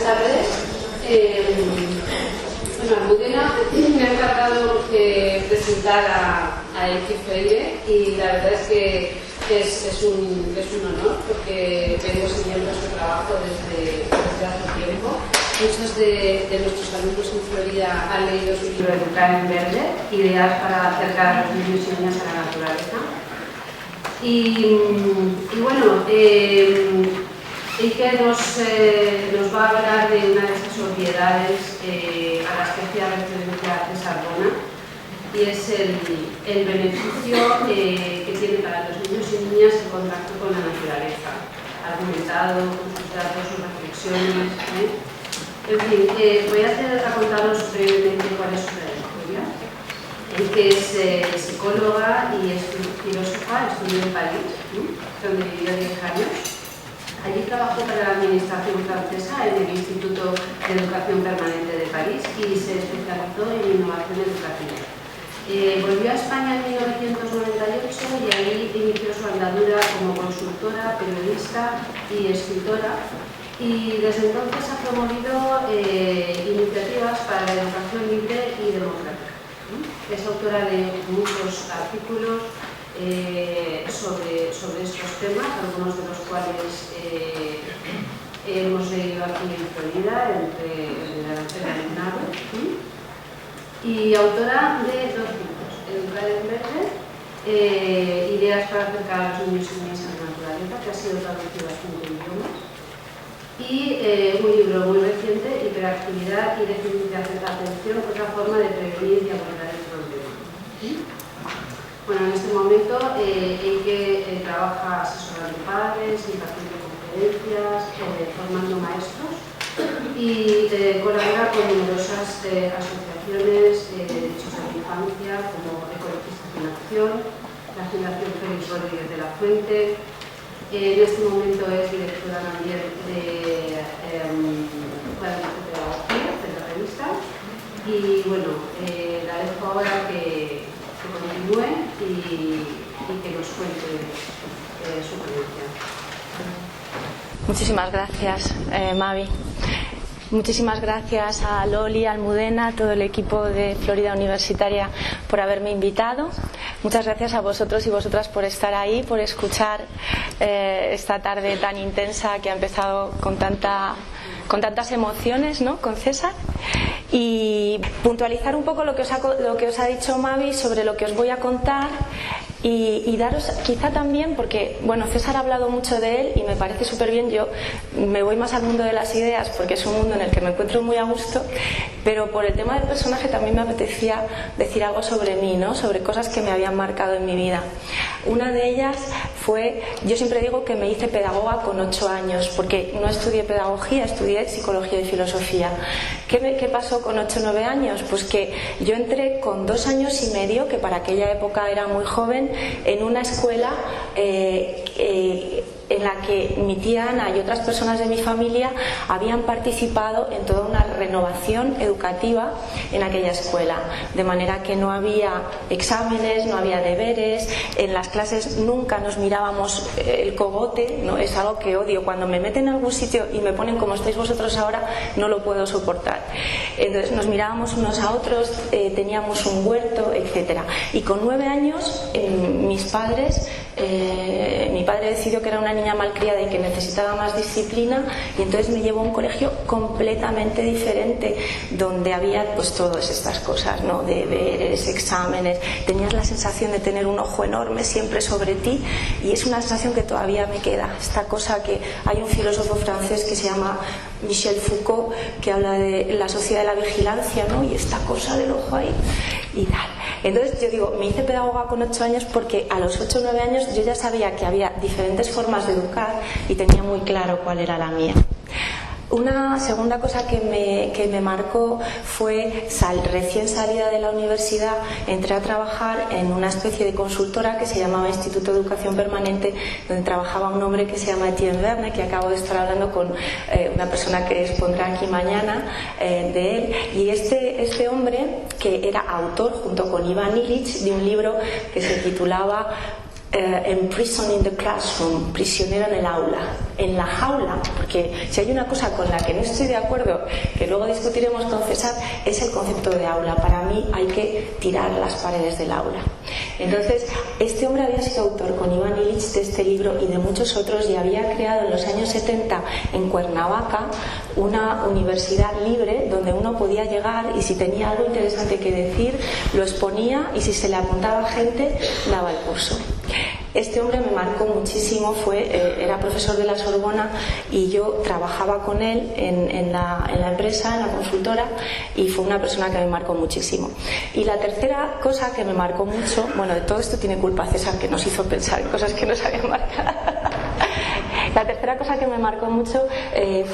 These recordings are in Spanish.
tardes. Bueno, Almudena me ha encargado presentar a Elke Freire y la verdad es que es un honor porque vengo siguiendo su trabajo desde hace tiempo. Muchos de nuestros alumnos en Florida han leído su libro Educar en Verde, ideas para acercar a los niños y niñas a la naturaleza. Y bueno, Elke nos va a hablar de una de esas obviedades a las que hacía referencia César Bona, y es el beneficio que tiene para los niños y niñas el contacto con la naturaleza, argumentado con sus datos, sus reflexiones. En fin, voy a contaros brevemente cuál es su trayectoria. Elke es psicóloga y es filósofa, estudió en París, donde vivió 10 años. Allí trabajó para la administración francesa en el Instituto de Educación Permanente de París y se especializó en innovación educativa. Volvió a España en 1998 y ahí inició su andadura como consultora, periodista y escritora, y desde entonces ha promovido iniciativas para la educación libre y democrática. Es autora de muchos artículos sobre estos temas, algunos de los cuales hemos leído aquí en Florida, entre el alumnado, y autora de 2 libros: Educar en Verde, ideas para acercar a los niños y niñas a la naturaleza, que ha sido traducido a 5 idiomas, y un libro muy reciente, Hiperactividad y déficit de atención, otra forma de prevenir y abordar el problema. Bueno, en este momento Elke trabaja asesorando padres, impartiendo conferencias, formando maestros y colabora con numerosas asociaciones de derechos de la infancia, como Ecologistas en Acción, la Fundación Félix Rodríguez de la Fuente. En este momento es directora también de pedagogía de la revista. Y bueno, la dejo ahora que continúe y que nos cuente su ponencia. Muchísimas gracias, Mavi. Muchísimas gracias a Loli, a Almudena, a todo el equipo de Florida Universitaria por haberme invitado. Muchas gracias a vosotros y vosotras por estar ahí, por escuchar esta tarde tan intensa que ha empezado con tantas emociones, ¿no?, con César. Y puntualizar un poco lo que os ha dicho Mavi sobre lo que os voy a contar. Y daros quizá también, porque bueno, César ha hablado mucho de él y me parece súper bien. Yo me voy más al mundo de las ideas porque es un mundo en el que me encuentro muy a gusto, pero por el tema del personaje también me apetecía decir algo sobre mí, ¿no?, sobre cosas que me habían marcado en mi vida. Una de ellas fue, yo siempre digo que me hice pedagoga con 8 años, porque no estudié pedagogía, estudié psicología y filosofía. ¿Qué pasó con 8 o 9 años? Pues que yo entré con 2 años y medio, que para aquella época era muy joven, en una escuela en la que mi tía Ana y otras personas de mi familia habían participado en toda una renovación educativa en aquella escuela, de manera que no había exámenes, no había deberes, en las clases nunca nos mirábamos el cogote, ¿no? Es algo que odio. Cuando me meten en algún sitio y me ponen como estáis vosotros ahora, no lo puedo soportar. Entonces nos mirábamos unos a otros, teníamos un huerto, etcétera. Y con 9 años mis padres, mi padre decidió que era una niña malcriada y que necesitaba más disciplina, y entonces me llevó a un colegio completamente diferente, donde había pues todas estas cosas, ¿no?, deberes, exámenes. Tenías la sensación de tener un ojo enorme siempre sobre ti, y es una sensación que todavía me queda. Esta cosa que hay un filósofo francés que se llama Michel Foucault, que habla de la sociedad de la vigilancia, ¿no?, y esta cosa del ojo ahí y tal. Entonces yo digo, me hice pedagoga con 8 años porque a los 8 o 9 años yo ya sabía que había diferentes formas de educar y tenía muy claro cuál era la mía. Una segunda cosa que me marcó fue, recién salida de la universidad, entré a trabajar en una especie de consultora que se llamaba Instituto de Educación Permanente, donde trabajaba un hombre que se llama Etienne Verne, que acabo de estar hablando con una persona que expondrá aquí mañana de él. Y este hombre, que era autor junto con Ivan Illich de un libro que se titulaba Prison in the classroom, prisionero en el aula, en la jaula, porque si hay una cosa con la que no estoy de acuerdo, que luego discutiremos con César, es el concepto de aula. Para mí hay que tirar las paredes del aula. Entonces, este hombre había sido autor con Iván Illich de este libro y de muchos otros, y había creado en los años 70 en Cuernavaca una universidad libre donde uno podía llegar y si tenía algo interesante que decir lo exponía, y si se le apuntaba gente daba el curso. Este hombre me marcó muchísimo, era profesor de la Sorbona y yo trabajaba con él en la empresa, en la consultora, y fue una persona que me marcó muchísimo. Y la tercera cosa que me marcó mucho, bueno, de todo esto tiene culpa César, que nos hizo pensar en cosas que nos habían marcado. La tercera cosa que me marcó mucho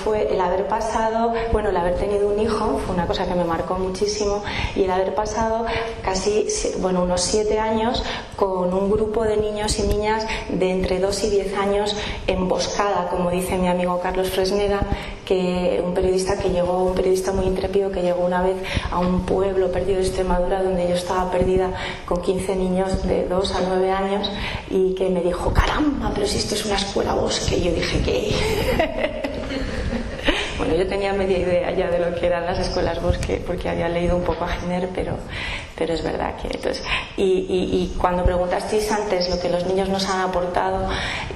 fue el haber pasado, el haber tenido un hijo, fue una cosa que me marcó muchísimo, y el haber pasado unos 7 años con un grupo de niños y niñas de entre 2 y 10 años emboscada, como dice mi amigo Carlos Fresneda, un periodista muy intrépido que llegó una vez a un pueblo perdido de Extremadura donde yo estaba perdida con 15 niños de 2 a 9 años, y que me dijo: caramba, pero si esto es una escuela bosque. Y yo dije: ¿qué? Bueno, yo tenía media idea ya de lo que eran las escuelas bosque porque había leído un poco a Giner, pero es verdad que entonces, y cuando preguntasteis antes lo que los niños nos han aportado,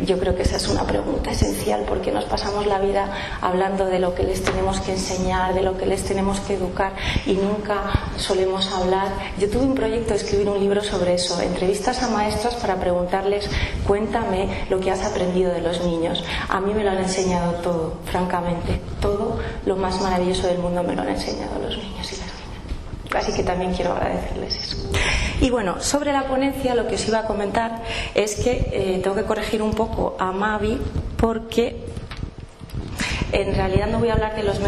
yo creo que esa es una pregunta esencial, porque nos pasamos la vida hablando de lo que les tenemos que enseñar, de lo que les tenemos que educar, y nunca solemos hablar. Yo tuve un proyecto de escribir un libro sobre eso, entrevistas a maestras para preguntarles: cuéntame lo que has aprendido de los niños. A mí me lo han enseñado todo, francamente, todo lo más maravilloso del mundo me lo han enseñado los niños y las niñas. Así que también quiero agradecerles eso. Y bueno, sobre la ponencia lo que os iba a comentar es que tengo que corregir un poco a Mavi, porque en realidad no voy a hablar de los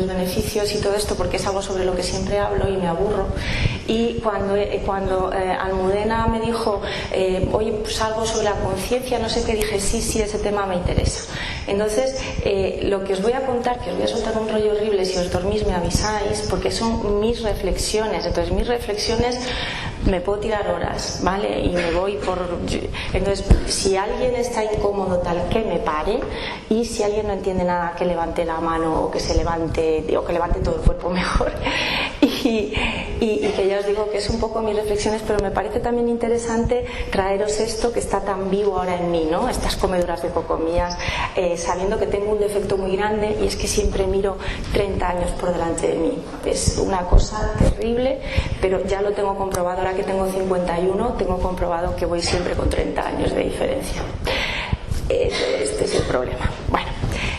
beneficios y todo esto, porque es algo sobre lo que siempre hablo y me aburro. Y cuando Almudena me dijo oye, pues algo sobre la conciencia, no sé qué, dije: sí, ese tema me interesa. Entonces, lo que os voy a contar, que os voy a soltar un rollo horrible, si os dormís me avisáis, porque son mis reflexiones. Entonces, mis reflexiones me puedo tirar horas, ¿vale? Y me voy por... Entonces, si alguien está incómodo, tal, que me pare, y si alguien no entiende nada, que levante la mano, o que se levante, o que levante todo el cuerpo mejor. Y que ya os digo que es un poco mis reflexiones, pero me parece también interesante traeros esto que está tan vivo ahora en mí, ¿no? Estas comeduras de coco mías, sabiendo que tengo un defecto muy grande, y es que siempre miro 30 años por delante de mí. Es una cosa terrible, pero ya lo tengo comprobado. Ahora que tengo 51, tengo comprobado que voy siempre con 30 años de diferencia. Este es el problema. Bueno,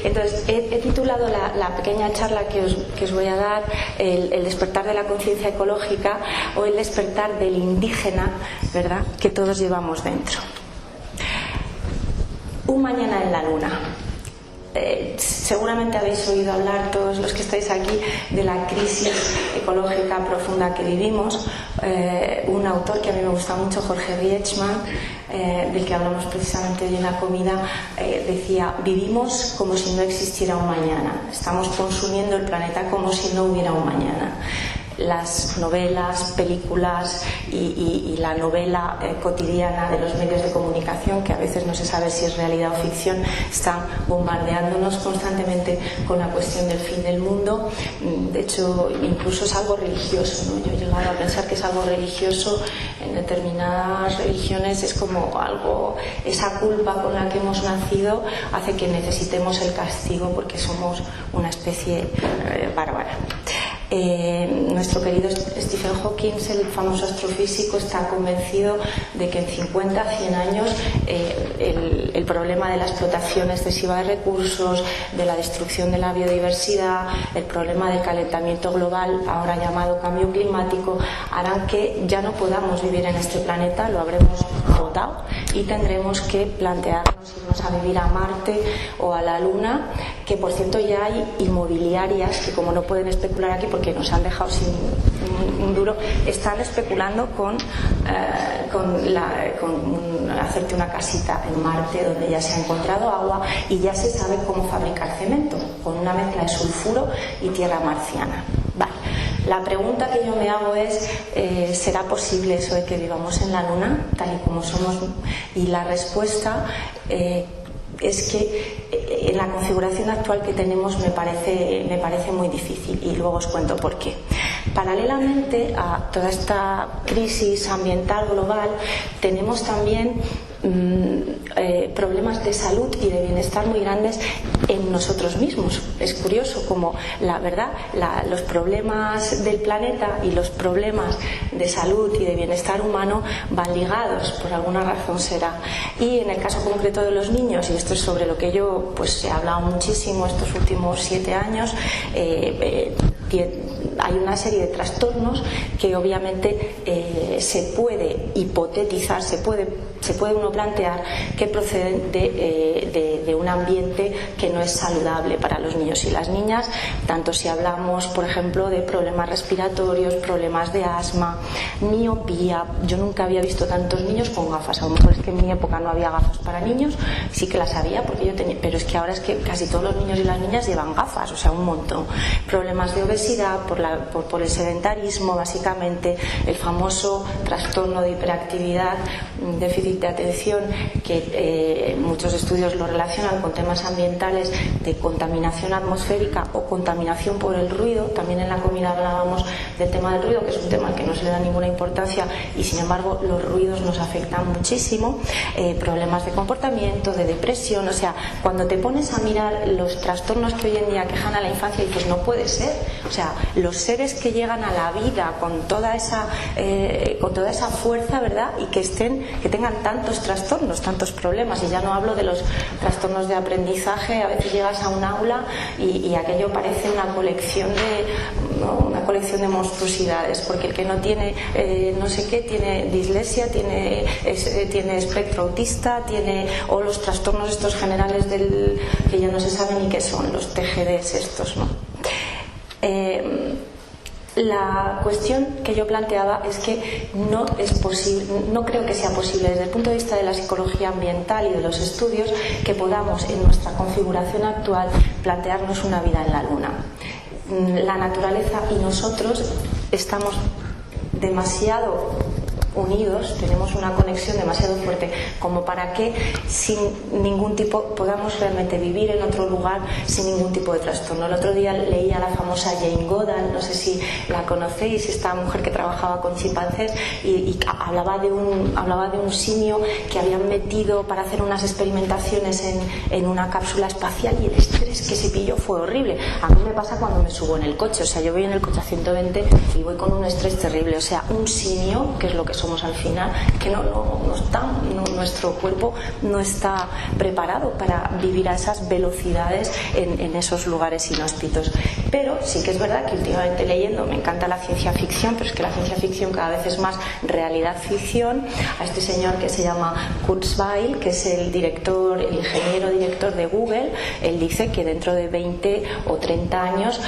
entonces he titulado la pequeña charla que os voy a dar el despertar de la conciencia ecológica, o el despertar del indígena, ¿verdad?, que todos llevamos dentro. Un mañana en la luna. Seguramente habéis oído hablar, todos los que estáis aquí, de la crisis ecológica profunda que vivimos. Un autor que a mí me gusta mucho, Jorge Rietzmann, del que hablamos precisamente hoy en la comida, decía: vivimos como si no existiera un mañana, estamos consumiendo el planeta como si no hubiera un mañana. Las novelas, películas y la novela cotidiana de los medios de comunicación, que a veces no se sabe si es realidad o ficción, están bombardeándonos constantemente con la cuestión del fin del mundo. De hecho, incluso es algo religioso, ¿no? Yo he llegado a pensar que es algo religioso. En determinadas religiones es como algo, esa culpa con la que hemos nacido hace que necesitemos el castigo porque somos una especie bárbara. Nuestro querido Stephen Hawking, el famoso astrofísico, está convencido de que en 50, 100 años el problema de la explotación excesiva de recursos, de la destrucción de la biodiversidad, el problema del calentamiento global, ahora llamado cambio climático, harán que ya no podamos vivir en este planeta, lo habremos agotado, y tendremos que plantearnos irnos a vivir a Marte o a la Luna, que por cierto ya hay inmobiliarias que, como no pueden especular aquí porque nos han dejado sin un duro, están especulando con hacerte una casita en Marte donde ya se ha encontrado agua y ya se sabe cómo fabricar cemento, con una mezcla de sulfuro y tierra marciana. Vale. La pregunta que yo me hago es, ¿será posible eso de que vivamos en la Luna, tal y como somos? Y la respuesta es que en la configuración actual que tenemos me parece muy difícil, y luego os cuento por qué. Paralelamente a toda esta crisis ambiental global, tenemos también problemas de salud y de bienestar muy grandes en nosotros mismos. Es curioso como los problemas del planeta y los problemas de salud y de bienestar humano van ligados, por alguna razón será. Y en el caso concreto de los niños, y esto es sobre lo que yo he hablado muchísimo estos últimos 7 años, hay una serie de trastornos que obviamente se puede hipotetizar, se puede uno plantear que proceden de un ambiente que no es saludable para los niños y las niñas, tanto si hablamos, por ejemplo, de problemas respiratorios, problemas de asma, miopía. Yo nunca había visto tantos niños con gafas. A lo mejor es que en mi época no había gafas para niños, sí que las había porque yo tenía, pero es que ahora es que casi todos los niños y las niñas llevan gafas, o sea, un montón. Problemas de obesidad por el sedentarismo, básicamente, el famoso trastorno de hiperactividad, déficit de atención, que muchos estudios lo relacionan con temas ambientales de contaminación atmosférica o contaminación por el ruido. También en la comida hablábamos del tema del ruido, que es un tema al que no se le da ninguna importancia, y sin embargo los ruidos nos afectan muchísimo. Problemas de comportamiento, de depresión. O sea, cuando te pones a mirar los trastornos que hoy en día aquejan a la infancia, dices, no puede ser. O sea, los seres que llegan a la vida con toda esa fuerza, ¿verdad? Y que tengan tantos trastornos, tantos problemas, y ya no hablo de los trastornos de aprendizaje. A veces llegas a un aula y aquello parece una colección de monstruosidades, porque el que no tiene no sé qué, tiene dislexia, tiene espectro autista, o los trastornos estos generales que ya no se sabe ni qué son, los TGDs estos, ¿no? La cuestión que yo planteaba es que no creo que sea posible desde el punto de vista de la psicología ambiental y de los estudios que podamos en nuestra configuración actual plantearnos una vida en la Luna. La naturaleza y nosotros estamos demasiado unidos, tenemos una conexión demasiado fuerte como para que sin ningún tipo podamos realmente vivir en otro lugar sin ningún tipo de trastorno. El otro día leía a la famosa Jane Goodall, no sé si la conocéis, esta mujer que trabajaba con chimpancés y hablaba de un simio que habían metido para hacer unas experimentaciones en una cápsula espacial, y el estrés que se pilló fue horrible. A mí me pasa cuando me subo en el coche, o sea, yo voy en el coche a 120 y voy con un estrés terrible. O sea, un simio, que es lo que somos al final, que nuestro cuerpo no está preparado para vivir a esas velocidades en esos lugares inhóspitos. Pero sí que es verdad que últimamente leyendo, me encanta la ciencia ficción, pero es que la ciencia ficción cada vez es más realidad ficción. A este señor que se llama Kurzweil, que es el ingeniero director de Google, él dice que dentro de 20 o 30 años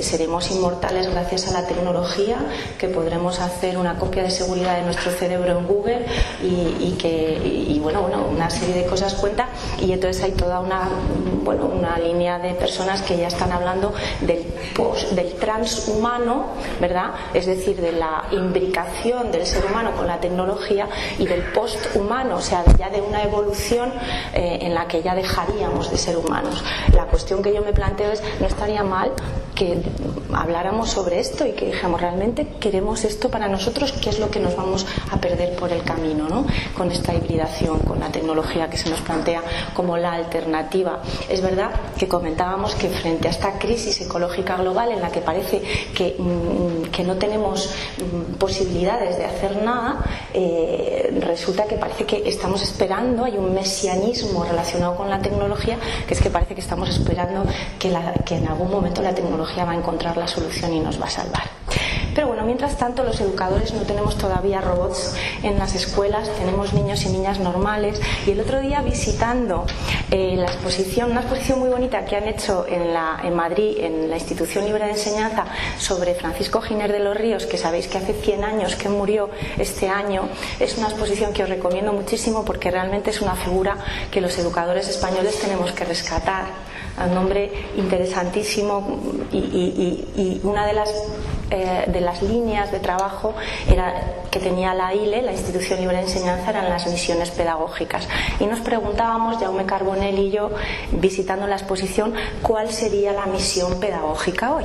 seremos inmortales gracias a la tecnología, que podremos hacer una copia de seguridad de nuestro cerebro en Google y una serie de cosas cuenta. Y entonces hay toda una línea de personas que ya están hablando del transhumano, ¿verdad? Es decir, de la imbricación del ser humano con la tecnología, y del posthumano, o sea, ya de una evolución en la que ya dejaríamos de ser humanos. La cuestión que yo me planteo es, ¿no estaría mal que habláramos sobre esto y que dijéramos, realmente queremos esto para nosotros? ¿Qué es lo que nos vamos a perder por el camino, ¿no? Con esta hibridación, con la tecnología que se nos plantea como la alternativa? Es verdad que comentábamos que frente a esta crisis ecológica global en la que parece que no tenemos posibilidades de hacer nada, resulta que parece que estamos esperando, hay un mesianismo relacionado con la tecnología, que es que parece que estamos esperando que en algún momento la tecnología va a encontrar la solución y nos va a salvar. Pero bueno, mientras tanto, los educadores no tenemos todavía robots en las escuelas, tenemos niños y niñas normales. Y el otro día, visitando una exposición muy bonita que han hecho en Madrid, en la Institución Libre de Enseñanza, sobre Francisco Giner de los Ríos, que sabéis que hace 100 años que murió este año. Es una exposición que os recomiendo muchísimo, porque realmente es una figura que los educadores españoles tenemos que rescatar. Un hombre interesantísimo, y una de las de las líneas de trabajo que tenía la ILE, la Institución Libre de Enseñanza, eran las misiones pedagógicas. Y nos preguntábamos, Jaume Carbonell y yo, visitando la exposición, ¿cuál sería la misión pedagógica hoy?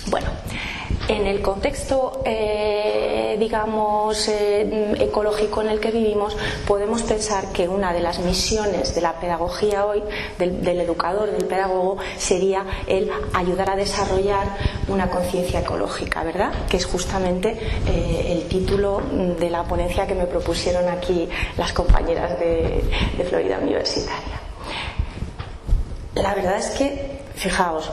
Bueno, en el contexto, ecológico en el que vivimos, podemos pensar que una de las misiones de la pedagogía hoy, del educador, del pedagogo, sería el ayudar a desarrollar una conciencia ecológica, ¿verdad? Que es justamente el título de la ponencia que me propusieron aquí las compañeras de Florida Universitaria. La verdad es que, fijaos,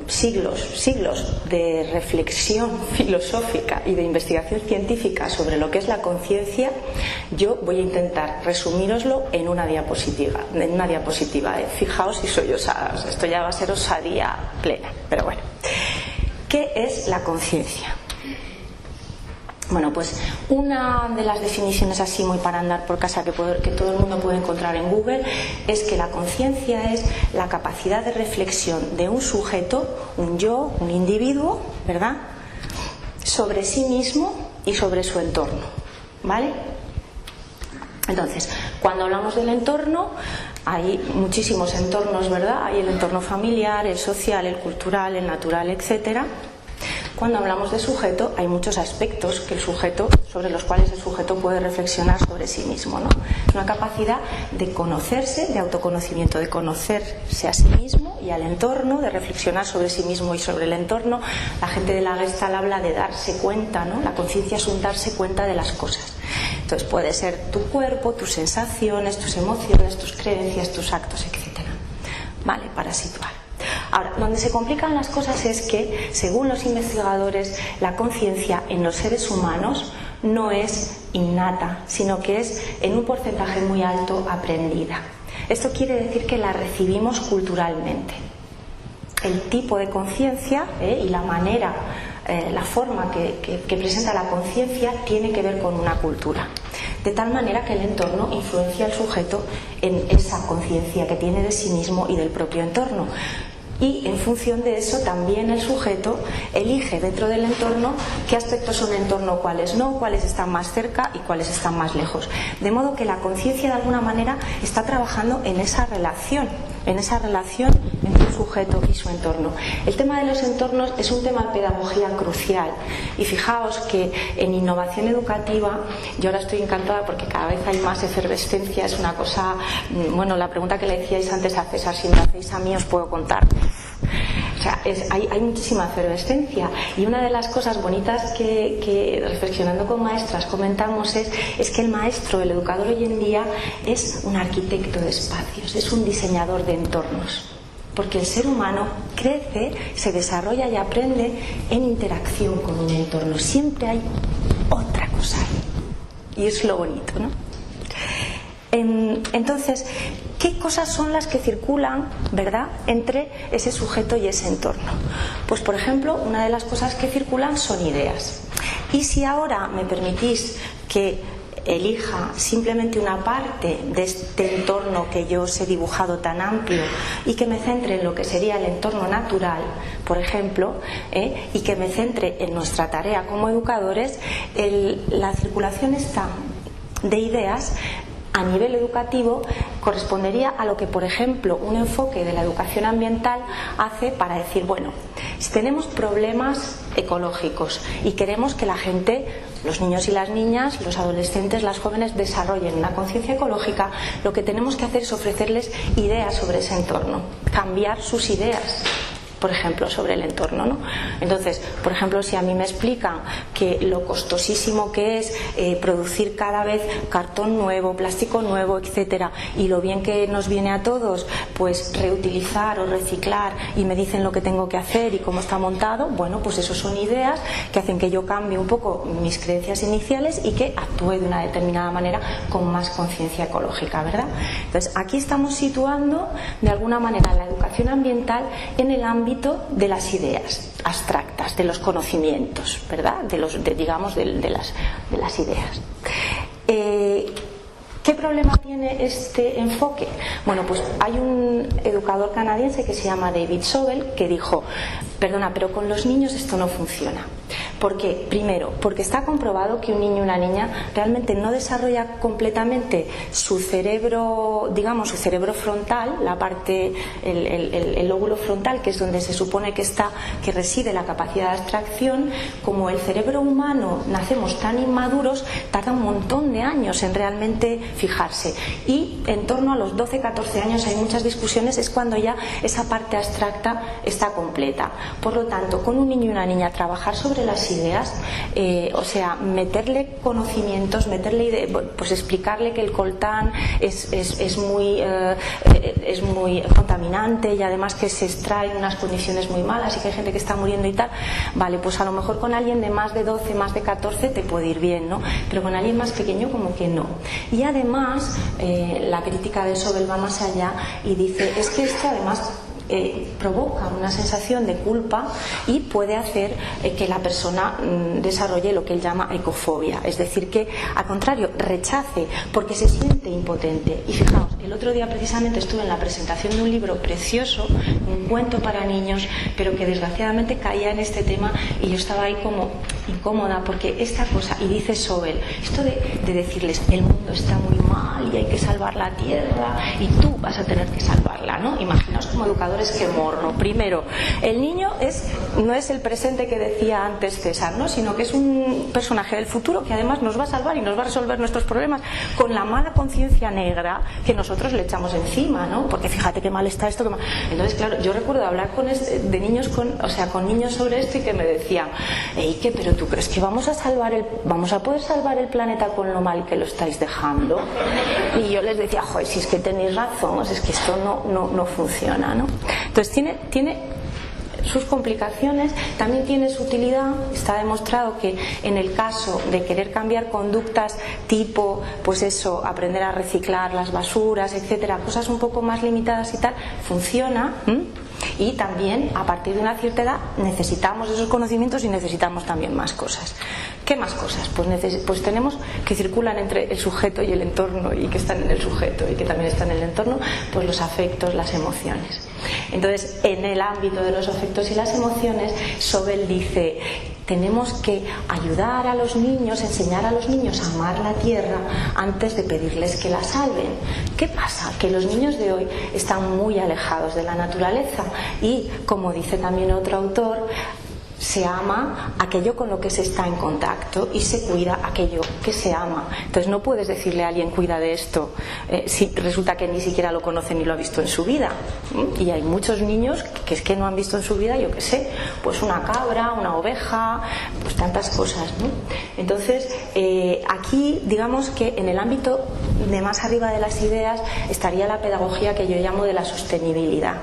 siglos de reflexión filosófica y de investigación científica sobre lo que es la conciencia. Yo voy a intentar resumíroslo en una diapositiva. Fijaos si soy osada, esto ya va a ser osadía plena, pero bueno. ¿Qué es la conciencia? Bueno, pues una de las definiciones así muy para andar por casa que todo el mundo puede encontrar en Google es que la conciencia es la capacidad de reflexión de un sujeto, un yo, un individuo, ¿verdad?, sobre sí mismo y sobre su entorno, ¿vale? Entonces, cuando hablamos del entorno, hay muchísimos entornos, ¿verdad? Hay el entorno familiar, el social, el cultural, el natural, etcétera. Cuando hablamos de sujeto, hay muchos aspectos sobre los cuales el sujeto puede reflexionar sobre sí mismo, ¿no? Es una capacidad de conocerse, de autoconocimiento, de conocerse a sí mismo y al entorno, de reflexionar sobre sí mismo y sobre el entorno. La gente de la Gestalt habla de darse cuenta, ¿no? La conciencia es un darse cuenta de las cosas. Entonces puede ser tu cuerpo, tus sensaciones, tus emociones, tus creencias, tus actos, etcétera. Vale, para situar. Ahora, donde se complican las cosas es que, según los investigadores, la conciencia en los seres humanos no es innata, sino que es en un porcentaje muy alto aprendida. Esto quiere decir que la recibimos culturalmente. El tipo de conciencia y la manera, la forma que presenta la conciencia tiene que ver con una cultura. De tal manera que el entorno influencia al sujeto en esa conciencia que tiene de sí mismo y del propio entorno. Y en función de eso también el sujeto elige dentro del entorno qué aspectos son entorno, cuáles no, cuáles están más cerca y cuáles están más lejos. De modo que la conciencia de alguna manera está trabajando en esa relación entre el sujeto y su entorno. El tema de los entornos es un tema de pedagogía crucial. Y fijaos que en innovación educativa, yo ahora estoy encantada porque cada vez hay más efervescencia, es una cosa, bueno, la pregunta que le decíais antes a César, si me la hacéis a mí os puedo contar. O sea, hay muchísima efervescencia, y una de las cosas bonitas que reflexionando con maestras comentamos es que el maestro, el educador hoy en día, es un arquitecto de espacios, es un diseñador de entornos, porque el ser humano crece, se desarrolla y aprende en interacción con un entorno. Siempre hay otra cosa ahí, y es lo bonito, ¿no? Entonces, ¿qué cosas son las que circulan, verdad, entre ese sujeto y ese entorno? Pues, por ejemplo, una de las cosas que circulan son ideas. Y si ahora me permitís que elija simplemente una parte de este entorno que yo os he dibujado tan amplio y que me centre en lo que sería el entorno natural, por ejemplo, y que me centre en nuestra tarea como educadores, la circulación de ideas a nivel educativo correspondería a lo que, por ejemplo, un enfoque de la educación ambiental hace para decir, bueno, si tenemos problemas ecológicos y queremos que la gente, los niños y las niñas, los adolescentes, las jóvenes desarrollen una conciencia ecológica, lo que tenemos que hacer es ofrecerles ideas sobre ese entorno, cambiar sus ideas, por ejemplo, sobre el entorno, ¿no? Entonces, por ejemplo, si a mí me explican que lo costosísimo que es producir cada vez cartón nuevo, plástico nuevo, etcétera, y lo bien que nos viene a todos, pues reutilizar o reciclar, y me dicen lo que tengo que hacer y cómo está montado, bueno, pues eso son ideas que hacen que yo cambie un poco mis creencias iniciales y que actúe de una determinada manera con más conciencia ecológica, ¿verdad? Entonces, aquí estamos situando de alguna manera la educación ambiental en el ámbito de las ideas abstractas, de los conocimientos, ¿verdad? De las ideas. ¿Qué problema tiene este enfoque? Bueno, pues hay un educador canadiense que se llama David Sobel que dijo, perdona, pero con los niños esto no funciona. ¿Por qué? Primero, porque está comprobado que un niño y una niña realmente no desarrolla completamente su cerebro, digamos, su cerebro frontal, la parte, el lóbulo frontal, que es donde se supone que reside la capacidad de abstracción. Como el cerebro humano nacemos tan inmaduros, tarda un montón de años en realmente fijarse. Y en torno a los 12-14 años hay muchas discusiones, es cuando ya esa parte abstracta está completa. Por lo tanto, con un niño y una niña trabajar sobre las ideas, o sea, meterle conocimientos, pues explicarle que el coltán es muy contaminante y además que se extrae en unas condiciones muy malas y que hay gente que está muriendo y tal. Vale, pues a lo mejor con alguien de más de 12, más de 14 te puede ir bien, ¿no? Pero con alguien más pequeño como que no. Y además la crítica de Sobel va más allá y dice, es que esto además provoca una sensación de culpa y puede hacer que la persona desarrolle lo que él llama ecofobia, es decir, que al contrario rechace porque se siente impotente. Y fijaos, el otro día precisamente estuve en la presentación de un libro precioso, un cuento para niños, pero que desgraciadamente caía en este tema y yo estaba ahí como incómoda porque esta cosa, y dice Sobel, esto de decirles el mundo está muy mal y hay que salvar la tierra y tú vas a tener que salvarla, ¿no? Imaginaos como educadores que morro. Primero, el niño no es el presente que decía antes César, ¿no? Sino que es un personaje del futuro que además nos va a salvar y nos va a resolver nuestros problemas con la mala conciencia negra que nosotros le echamos encima, ¿no? Porque fíjate qué mal está esto, qué mal. Entonces, claro, yo recuerdo hablar de niños con niños sobre esto y que me decían, ¿qué? ¿Pero tú crees que vamos a poder salvar el planeta con lo mal que lo estáis dejando? Y yo les decía, joder, si es que tenéis razón, es que esto no funciona, ¿no? Entonces tiene sus complicaciones, también tiene su utilidad. Está demostrado que en el caso de querer cambiar conductas tipo, pues eso, aprender a reciclar las basuras, etcétera, cosas un poco más limitadas y tal, funciona. Y también a partir de una cierta edad necesitamos esos conocimientos y necesitamos también más cosas. ¿Qué más cosas? Pues tenemos que circulan entre el sujeto y el entorno y que están en el sujeto y que también están en el entorno, pues los afectos, las emociones. Entonces, en el ámbito de los afectos y las emociones, Sobel dice, tenemos que ayudar a los niños, enseñar a los niños a amar la tierra antes de pedirles que la salven. ¿Qué pasa? Que los niños de hoy están muy alejados de la naturaleza y, como dice también otro autor, se ama aquello con lo que se está en contacto y se cuida aquello que se ama. Entonces no puedes decirle a alguien cuida de esto si resulta que ni siquiera lo conoce ni lo ha visto en su vida. Y hay muchos niños que es que no han visto en su vida, yo qué sé, pues una cabra, una oveja, pues tantas cosas, ¿no? Entonces aquí digamos que en el ámbito de más arriba de las ideas estaría la pedagogía que yo llamo de la sostenibilidad.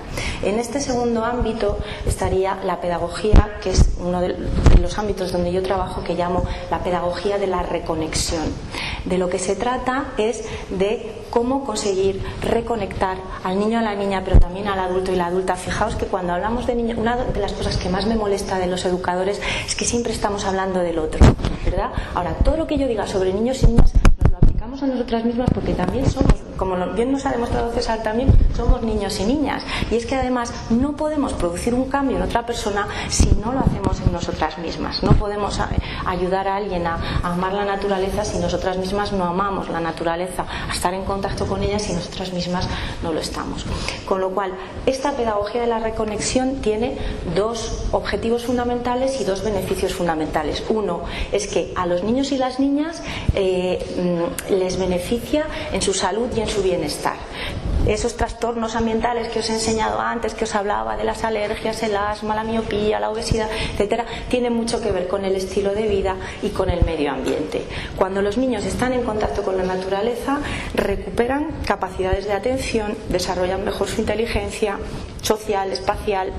En este segundo ámbito estaría la pedagogía, que es uno de los ámbitos donde yo trabajo, que llamo la pedagogía de la reconexión. De lo que se trata es de cómo conseguir reconectar al niño, a la niña, pero también al adulto y la adulta. Fijaos que cuando hablamos de niños, una de las cosas que más me molesta de los educadores es que siempre estamos hablando del otro, ¿verdad? Ahora, todo lo que yo diga sobre niños y niñas nos lo aplicamos a nosotras mismas porque también somos, como bien nos ha demostrado César, también somos niños y niñas. Y es que además no podemos producir un cambio en otra persona si no lo hacemos en nosotras mismas. No podemos ayudar a alguien a amar la naturaleza si nosotras mismas no amamos la naturaleza, a estar en contacto con ella si nosotras mismas no lo estamos. Con lo cual, esta pedagogía de la reconexión tiene dos objetivos fundamentales y dos beneficios fundamentales. Uno es que a los niños y las niñas les beneficia en su salud y en su bienestar. Esos trastornos ambientales que os he enseñado antes, que os hablaba de las alergias, el asma, la miopía, la obesidad, etcétera, tienen mucho que ver con el estilo de vida y con el medio ambiente. Cuando los niños están en contacto con la naturaleza, recuperan capacidades de atención, desarrollan mejor su inteligencia social, espacial,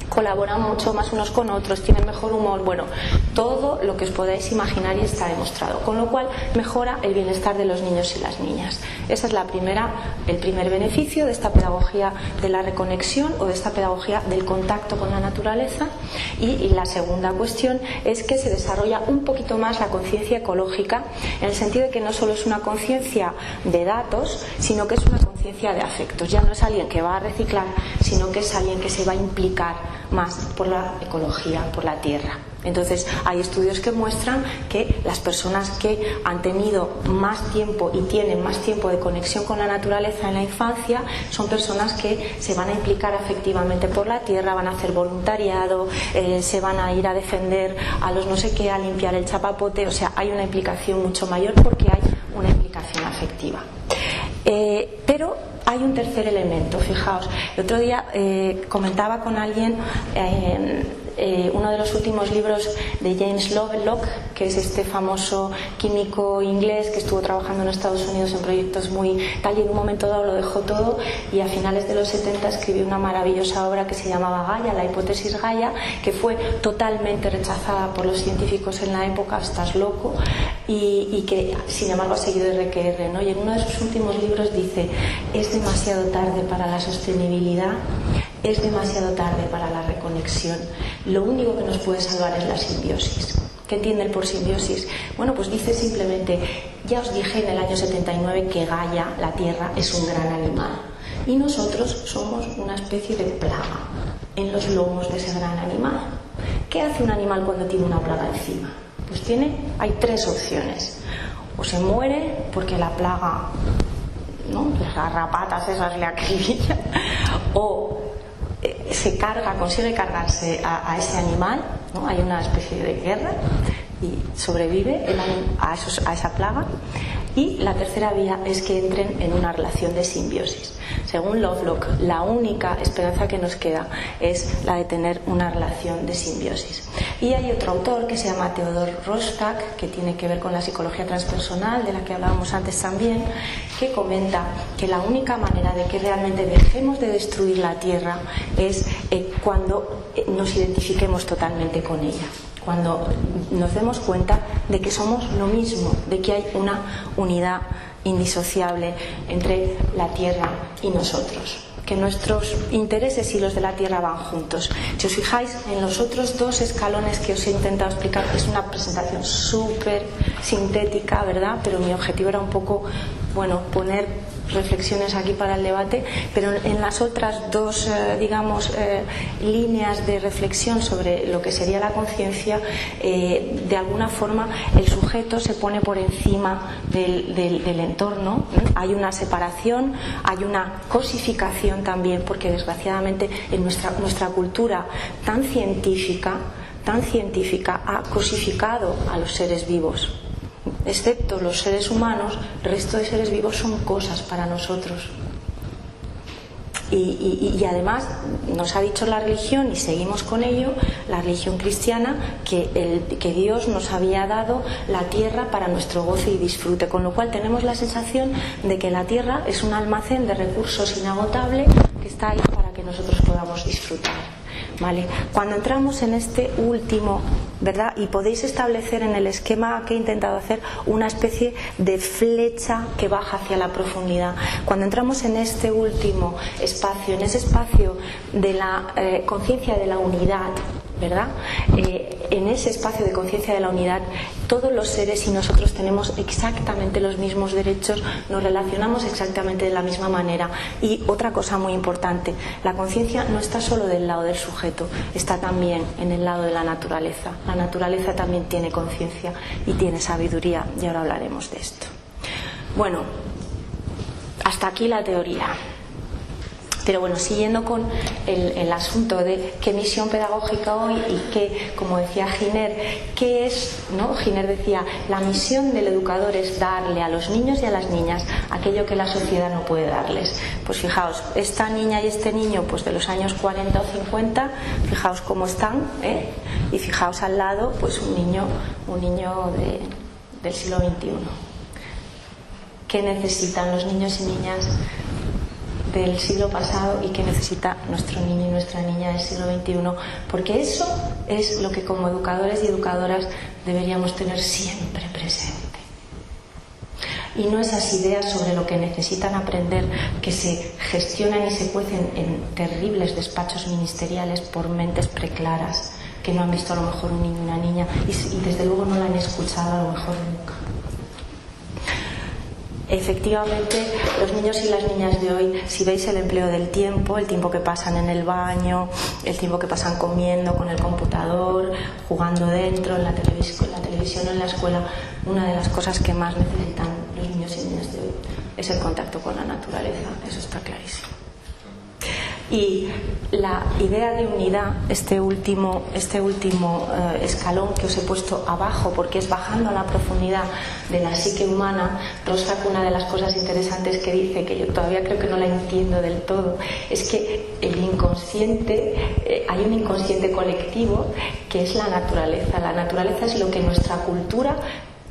colaboran mucho más unos con otros, tienen mejor humor, bueno, todo lo que os podáis imaginar y está demostrado, con lo cual mejora el bienestar de los niños y las niñas. Esa es el primer beneficio de esta pedagogía de la reconexión o de esta pedagogía del contacto con la naturaleza. Y la segunda cuestión es que se desarrolla un poquito más la conciencia ecológica, en el sentido de que no solo es una conciencia de datos, sino que es una conciencia de afectos. Ya no es alguien que va a reciclar, sino que es alguien que se va a implicar más por la ecología, por la tierra. Entonces hay estudios que muestran que las personas que han tenido más tiempo y tienen más tiempo de conexión con la naturaleza en la infancia son personas que se van a implicar afectivamente por la tierra, van a hacer voluntariado, se van a ir a defender a los no sé qué, a limpiar el chapapote. O sea, hay una implicación mucho mayor porque hay una implicación afectiva. Pero hay un tercer elemento, fijaos. El otro día comentaba con alguien uno de los últimos libros de James Lovelock, que es este famoso químico inglés que estuvo trabajando en Estados Unidos en proyectos muy tal, y en un momento dado lo dejó todo y a finales de los 70 escribió una maravillosa obra que se llamaba Gaia, la hipótesis Gaia, que fue totalmente rechazada por los científicos en la época, estás loco, y que sin embargo ha seguido RQR, ¿no? Y en uno de sus últimos libros dice: es demasiado tarde para la sostenibilidad, es demasiado tarde para la reconexión, lo único que nos puede salvar es la simbiosis. ¿Qué entiende él por simbiosis? Bueno, pues dice simplemente: ya os dije en el año 79 que Gaia, la Tierra, es un gran animal y nosotros somos una especie de plaga en los lomos de ese gran animal. ¿Qué hace un animal cuando tiene una plaga encima? Pues hay tres opciones: o se muere porque la plaga, ¿no?, las garrapatas esas le acribillan, o consigue cargarse a ese animal, ¿no? Hay una especie de guerra y sobrevive a esa plaga. Y la tercera vía es que entren en una relación de simbiosis. Según Lovelock, la única esperanza que nos queda es la de tener una relación de simbiosis. Y hay otro autor que se llama Theodor Rostock, que tiene que ver con la psicología transpersonal, de la que hablábamos antes también, que comenta que la única manera de que realmente dejemos de destruir la Tierra es cuando nos identifiquemos totalmente con ella, cuando nos demos cuenta de que somos lo mismo, de que hay una unidad indisociable entre la Tierra y nosotros, que nuestros intereses y los de la Tierra van juntos. Si os fijáis en los otros dos escalones que os he intentado explicar, es una presentación súper sintética, ¿verdad? Pero mi objetivo era un poco, poner reflexiones aquí para el debate, pero en las otras dos líneas de reflexión sobre lo que sería la conciencia, de alguna forma el sujeto se pone por encima del entorno. Hay una separación, hay una cosificación también, porque desgraciadamente en nuestra cultura tan científica ha cosificado a los seres vivos. Excepto los seres humanos, el resto de seres vivos son cosas para nosotros. Y además nos ha dicho la religión, y seguimos con ello, la religión cristiana, que Dios nos había dado la tierra para nuestro goce y disfrute, con lo cual tenemos la sensación de que la tierra es un almacén de recursos inagotable que está ahí para que nosotros podamos disfrutar. ¿Vale? Cuando entramos en este último, ¿verdad? Y podéis establecer en el esquema que he intentado hacer una especie de flecha que baja hacia la profundidad. Cuando entramos en este último espacio, en ese espacio de la conciencia de la unidad, ¿verdad? En ese espacio de conciencia de la unidad, todos los seres y nosotros tenemos exactamente los mismos derechos, nos relacionamos exactamente de la misma manera. Y otra cosa muy importante, la conciencia no está solo del lado del sujeto, está también en el lado de la naturaleza. La naturaleza también tiene conciencia y tiene sabiduría, y ahora hablaremos de esto. Bueno, hasta aquí la teoría. Pero bueno, siguiendo con el asunto de qué misión pedagógica hoy y qué, como decía Giner, qué es, ¿no? Giner decía, la misión del educador es darle a los niños y a las niñas aquello que la sociedad no puede darles. Pues fijaos, esta niña y este niño, pues de los años 40 o 50, fijaos cómo están, ¿eh? Y fijaos al lado, pues un niño del siglo XXI. ¿Qué necesitan los niños y niñas del siglo pasado y que necesita nuestro niño y nuestra niña del siglo XXI, porque eso es lo que como educadores y educadoras deberíamos tener siempre presente. Y no esas ideas sobre lo que necesitan aprender que se gestionan y se cuecen en terribles despachos ministeriales por mentes preclaras que no han visto a lo mejor un niño y una niña y desde luego no la han escuchado a lo mejor nunca. Efectivamente, los niños y las niñas de hoy, si veis el empleo del tiempo, el tiempo que pasan en el baño, el tiempo que pasan comiendo con el computador, jugando dentro, en la televisión, en la escuela, una de las cosas que más necesitan los niños y niñas de hoy es el contacto con la naturaleza, eso está clarísimo. Y la idea de unidad, este último escalón que os he puesto abajo, porque es bajando a la profundidad de la psique humana, Rosa, una de las cosas interesantes que dice, que yo todavía creo que no la entiendo del todo, es que el inconsciente, hay un inconsciente colectivo que es la naturaleza. La naturaleza es lo que nuestra cultura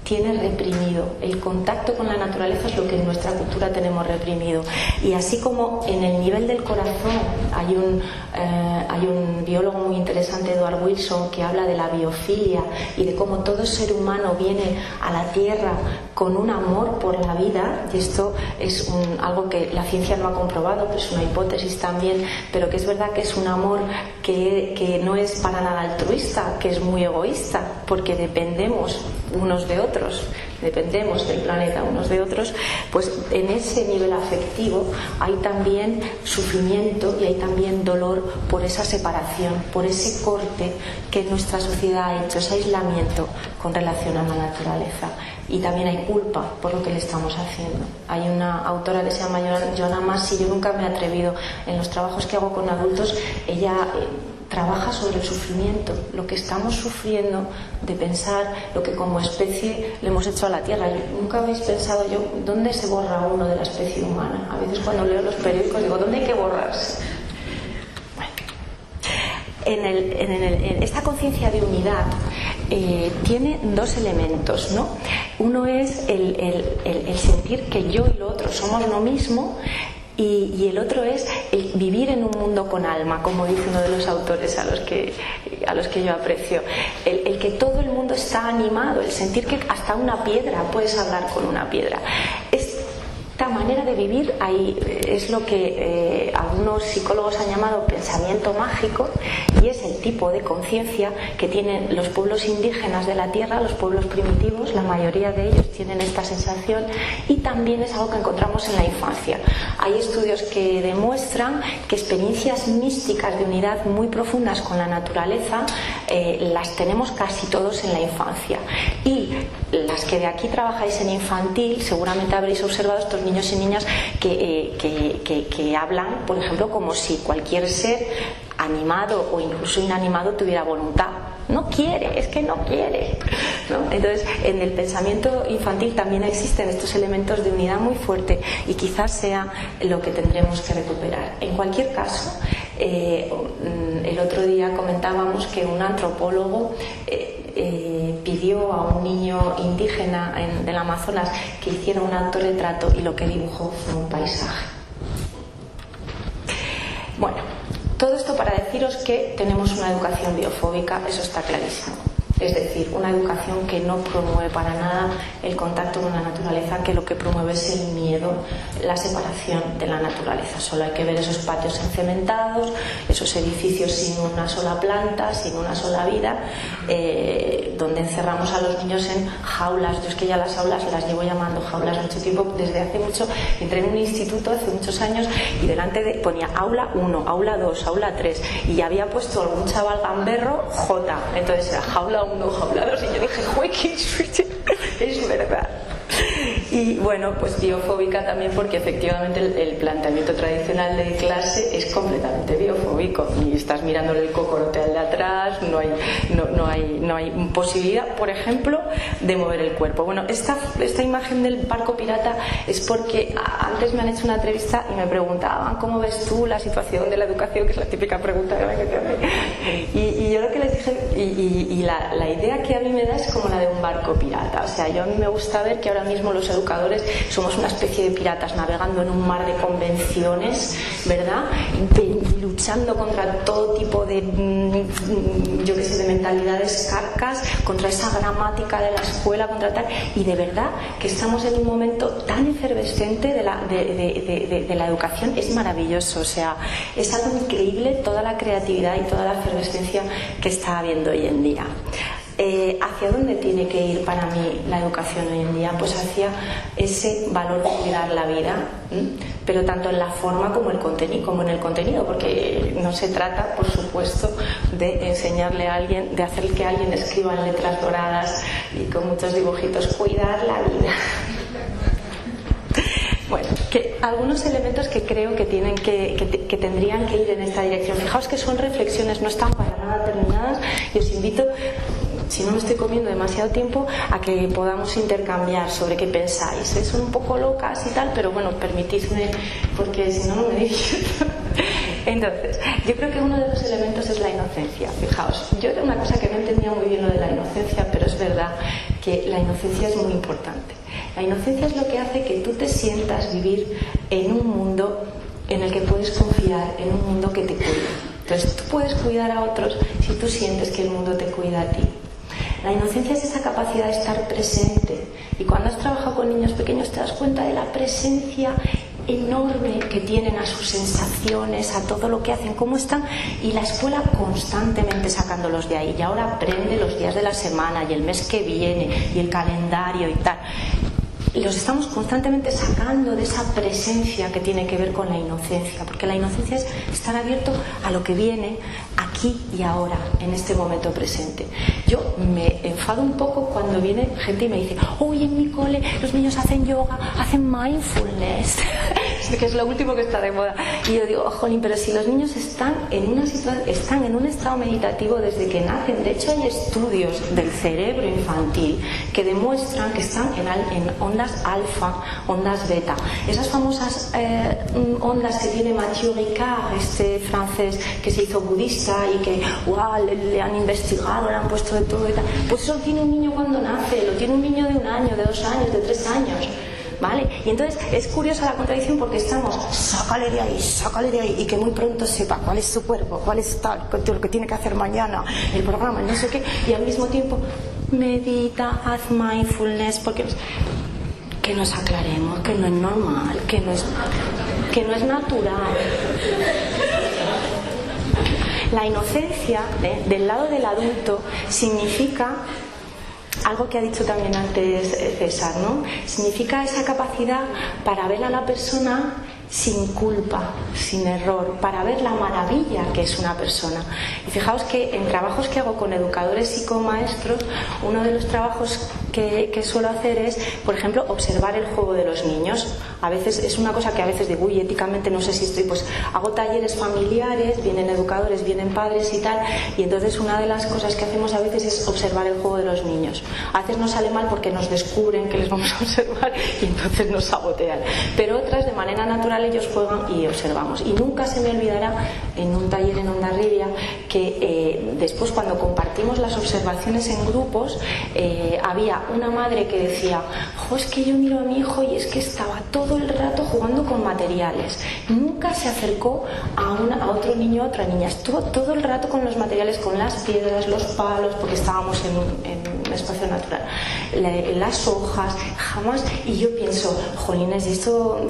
tiene reprimido. El contacto con la naturaleza es lo que en nuestra cultura tenemos reprimido. Y así como en el nivel del corazón hay un biólogo muy interesante, Edward Wilson, que habla de la biofilia y de cómo todo ser humano viene a la Tierra con un amor por la vida, y esto es algo que la ciencia no ha comprobado, pero es una hipótesis también, pero que es verdad que es un amor que no es para nada altruista, que es muy egoísta, porque dependemos unos de otros, dependemos del planeta unos de otros. Pues en ese nivel afectivo hay también sufrimiento y hay también dolor por esa separación, por ese corte que nuestra sociedad ha hecho, ese aislamiento con relación a la naturaleza. Y también hay culpa por lo que le estamos haciendo. Hay una autora que se llama Joanna Macy, yo nunca me he atrevido, en los trabajos que hago con adultos, ella trabaja sobre el sufrimiento, lo que estamos sufriendo de pensar lo que como especie le hemos hecho a la Tierra. Nunca habéis pensado ¿dónde se borra uno de la especie humana? A veces cuando leo los periódicos digo, ¿dónde hay que borrarse? En esta conciencia de unidad tiene dos elementos, ¿no? Uno es el sentir que yo y lo otro somos lo mismo, y el otro es el vivir en un mundo con alma, como dice uno de los autores a los que yo aprecio. El que todo el mundo está animado, el sentir que hasta una piedra puedes hablar con una piedra. Esta manera de vivir ahí es lo que algunos psicólogos han llamado pensamiento mágico, y es el tipo de conciencia que tienen los pueblos indígenas de la Tierra, los pueblos primitivos, la mayoría de ellos tienen esta sensación, y también es algo que encontramos en la infancia. Hay estudios que demuestran que experiencias místicas de unidad muy profundas con la naturaleza las tenemos casi todos en la infancia, y las que de aquí trabajáis en infantil seguramente habréis observado estos niños y niñas que hablan, por ejemplo, como si cualquier ser animado o incluso inanimado tuviera voluntad. No quiere, es que no quiere, ¿no? Entonces, en el pensamiento infantil también existen estos elementos de unidad muy fuerte, y quizás sea lo que tendremos que recuperar. En cualquier caso, el otro día comentábamos que un antropólogo pidió a un niño indígena del Amazonas que hiciera un autorretrato, y lo que dibujó fue un paisaje. Bueno, todo esto para deciros que tenemos una educación biofóbica, eso está clarísimo. Es decir, una educación que no promueve para nada el contacto con la naturaleza, que lo que promueve es el miedo, la separación de la naturaleza. Solo hay que ver esos patios encementados, esos edificios sin una sola planta, sin una sola vida, donde encerramos a los niños en jaulas. Yo es que ya las aulas las llevo llamando jaulas mucho tiempo, desde hace mucho. Entré en un instituto hace muchos años y delante ponía aula 1, aula 2, aula 3, y había puesto algún chaval gamberro J, entonces era jaula 1, jaula 2, y yo dije, ¡uy, qué suerte! Es verdad. Y bueno, pues biofóbica también, porque efectivamente el planteamiento tradicional de clase es completamente biofóbico, y estás mirándole el cocorote al de atrás, no hay posibilidad, por ejemplo, de mover el cuerpo. Bueno, esta imagen del barco pirata es porque antes me han hecho una entrevista y me preguntaban, ¿cómo ves tú la situación de la educación? Que es la típica pregunta que te hacen. Y yo lo que les dije, y la idea que a mí me da es como la de un barco pirata. O sea, yo a mí me gusta ver que ahora mismo los educadores educadores somos una especie de piratas navegando en un mar de convenciones, ¿verdad? Luchando contra todo tipo de, yo qué sé, de mentalidades carcas, contra esa gramática de la escuela, contra tal, y de verdad que estamos en un momento tan efervescente de la educación. Es maravilloso, o sea, es algo increíble toda la creatividad y toda la efervescencia que está habiendo hoy en día. ¿Hacia dónde tiene que ir para mí la educación hoy en día? Pues hacia ese valor de cuidar la vida, pero tanto en la forma como en el contenido, porque no se trata, por supuesto, de enseñarle a alguien, de hacer que alguien escriba en letras doradas y con muchos dibujitos, cuidar la vida. Bueno, que algunos elementos que creo que tendrían que ir en esta dirección. Fijaos que son reflexiones, no están para nada terminadas, y os invito, si no me estoy comiendo demasiado tiempo, a que podamos intercambiar sobre qué pensáis. Son un poco locas y tal, pero bueno, permitidme, porque si no, no me divierto. Entonces, yo creo que uno de los elementos es la inocencia. Fijaos, yo era una cosa que no entendía muy bien lo de la inocencia, pero es verdad que la inocencia es muy importante. La inocencia es lo que hace que tú te sientas vivir en un mundo en el que puedes confiar, en un mundo que te cuida. Entonces, tú puedes cuidar a otros si tú sientes que el mundo te cuida a ti. La inocencia es esa capacidad de estar presente, y cuando has trabajado con niños pequeños te das cuenta de la presencia enorme que tienen a sus sensaciones, a todo lo que hacen, cómo están, y la escuela constantemente sacándolos de ahí. Y ahora aprende los días de la semana y el mes que viene y el calendario y tal. Y los estamos constantemente sacando de esa presencia que tiene que ver con la inocencia, porque la inocencia es estar abierto a lo que viene aquí y ahora, en este momento presente. Yo me enfado un poco cuando viene gente y me dice: uy, en mi cole los niños hacen yoga, hacen mindfulness, que es lo último que está de moda. Y yo digo: jolín, pero si los niños están en un estado meditativo desde que nacen. De hecho, hay estudios del cerebro infantil que demuestran que están en ondas alfa, ondas beta. Esas famosas ondas que tiene Mathieu Ricard, este francés que se hizo budista y que le han investigado, le han puesto de todo y tal. Pues eso lo tiene un niño cuando nace, lo tiene un niño de 1 año, de 2 años, de 3 años. ¿Vale? Y entonces es curiosa la contradicción, porque estamos sácale de ahí, y que muy pronto sepa cuál es su cuerpo, cuál es tal, lo que tiene que hacer mañana, el programa, no sé qué, y al mismo tiempo medita, haz mindfulness, porque que nos aclaremos, que no es normal, que no es natural. La inocencia del lado del adulto significa algo que ha dicho también antes César, ¿no? Significa esa capacidad para ver a la persona sin culpa, sin error, para ver la maravilla que es una persona. Y fijaos que en trabajos que hago con educadores y con maestros, uno de los trabajos que suelo hacer es, por ejemplo, observar el juego de los niños. A veces es una cosa que a veces digo: uy, éticamente no sé si estoy, pues hago talleres familiares, vienen educadores, vienen padres y tal, y entonces una de las cosas que hacemos a veces es observar el juego de los niños. A veces nos sale mal porque nos descubren que les vamos a observar y entonces nos sabotean, pero otras, de manera natural, ellos juegan y observamos. Y nunca se me olvidará, en un taller en Hondarribia, que después, cuando compartimos las observaciones en grupos, había una madre que decía: jo, es que yo miro a mi hijo y es que estaba todo el rato jugando con materiales, nunca se acercó a otro niño, a otra niña, estuvo todo el rato con los materiales, con las piedras, los palos, porque estábamos en un espacio natural, las hojas, jamás. Y yo pienso: jolines, esto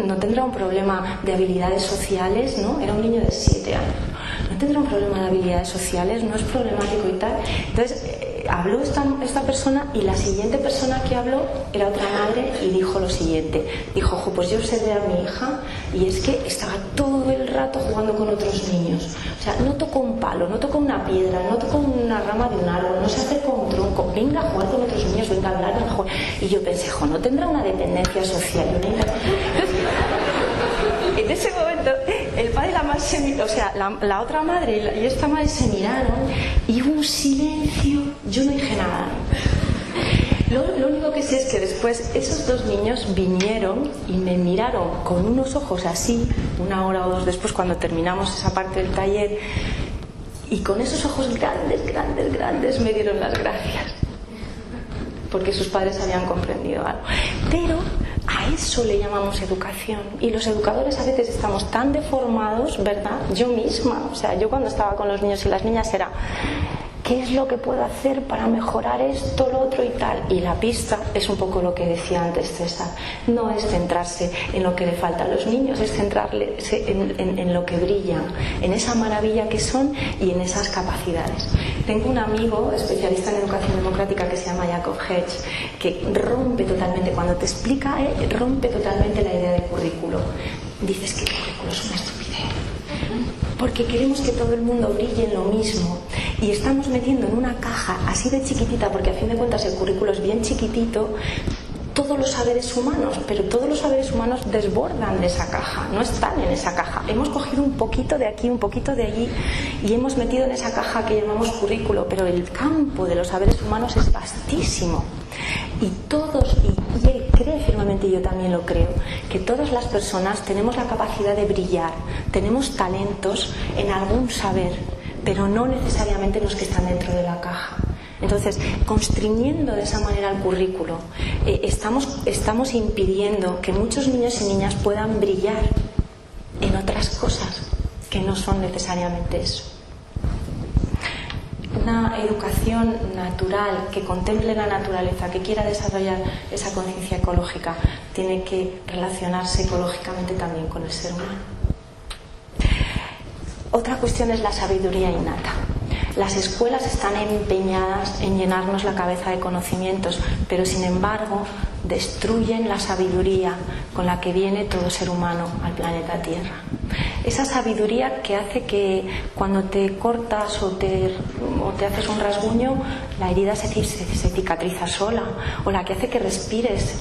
no tendrá un problema de habilidades sociales, ¿no? Era un niño de 7 años, no tendrá un problema de habilidades sociales, no es problemático y tal. Entonces habló esta persona, y la siguiente persona que habló era otra madre, y dijo lo siguiente: dijo: jo, pues yo observé a mi hija y es que estaba todo el rato jugando con otros niños, o sea, no tocó un palo, no tocó una piedra, no tocó una rama de un árbol, no se acercó a un tronco, venga a jugar con otros niños, venga a hablar, venga a jugar. Y yo pensé: jo, no tendrá una dependencia social. En ese momento el padre y la madre la otra madre y esta madre se miraron, y hubo un silencio. Yo no dije nada. Lo único que sé es que después esos 2 niños vinieron y me miraron con unos ojos así, 1 hora o 2 después, cuando terminamos esa parte del taller, y con esos ojos grandes me dieron las gracias. porque sus padres habían comprendido algo. Pero a eso le llamamos educación, y los educadores a veces estamos tan deformados, ¿verdad? Yo misma, o sea, yo cuando estaba con los niños y las niñas era: ¿qué es lo que puedo hacer para mejorar esto, lo otro y tal? Y la pista es un poco lo que decía antes César. No es centrarse en lo que le falta a los niños, es centrarse en lo que brillan, en esa maravilla que son y en esas capacidades. Tengo un amigo especialista en educación democrática que se llama Jacob Hedge, que rompe totalmente, cuando te explica, rompe totalmente la idea de currículo. Dices que el currículo es una estupidez, porque queremos que todo el mundo brille en lo mismo, y estamos metiendo en una caja así de chiquitita, porque a fin de cuentas el currículo es bien chiquitito, todos los saberes humanos, pero todos los saberes humanos desbordan de esa caja, no están en esa caja. Hemos cogido un poquito de aquí, un poquito de allí, y hemos metido en esa caja que llamamos currículo, pero el campo de los saberes humanos es vastísimo. Y todos, y él cree firmemente, y yo también lo creo, que todas las personas tenemos la capacidad de brillar, tenemos talentos en algún saber, pero no necesariamente los que están dentro de la caja. Entonces, constriñendo de esa manera el currículo, estamos impidiendo que muchos niños y niñas puedan brillar en otras cosas que no son necesariamente eso. Una educación natural que contemple la naturaleza, que quiera desarrollar esa conciencia ecológica, tiene que relacionarse ecológicamente también con el ser humano. Otra cuestión es la sabiduría innata. Las escuelas están empeñadas en llenarnos la cabeza de conocimientos, pero sin embargo destruyen la sabiduría con la que viene todo ser humano al planeta Tierra. Esa sabiduría que hace que cuando te cortas o te haces un rasguño, la herida se cicatriza sola, o la que hace que respires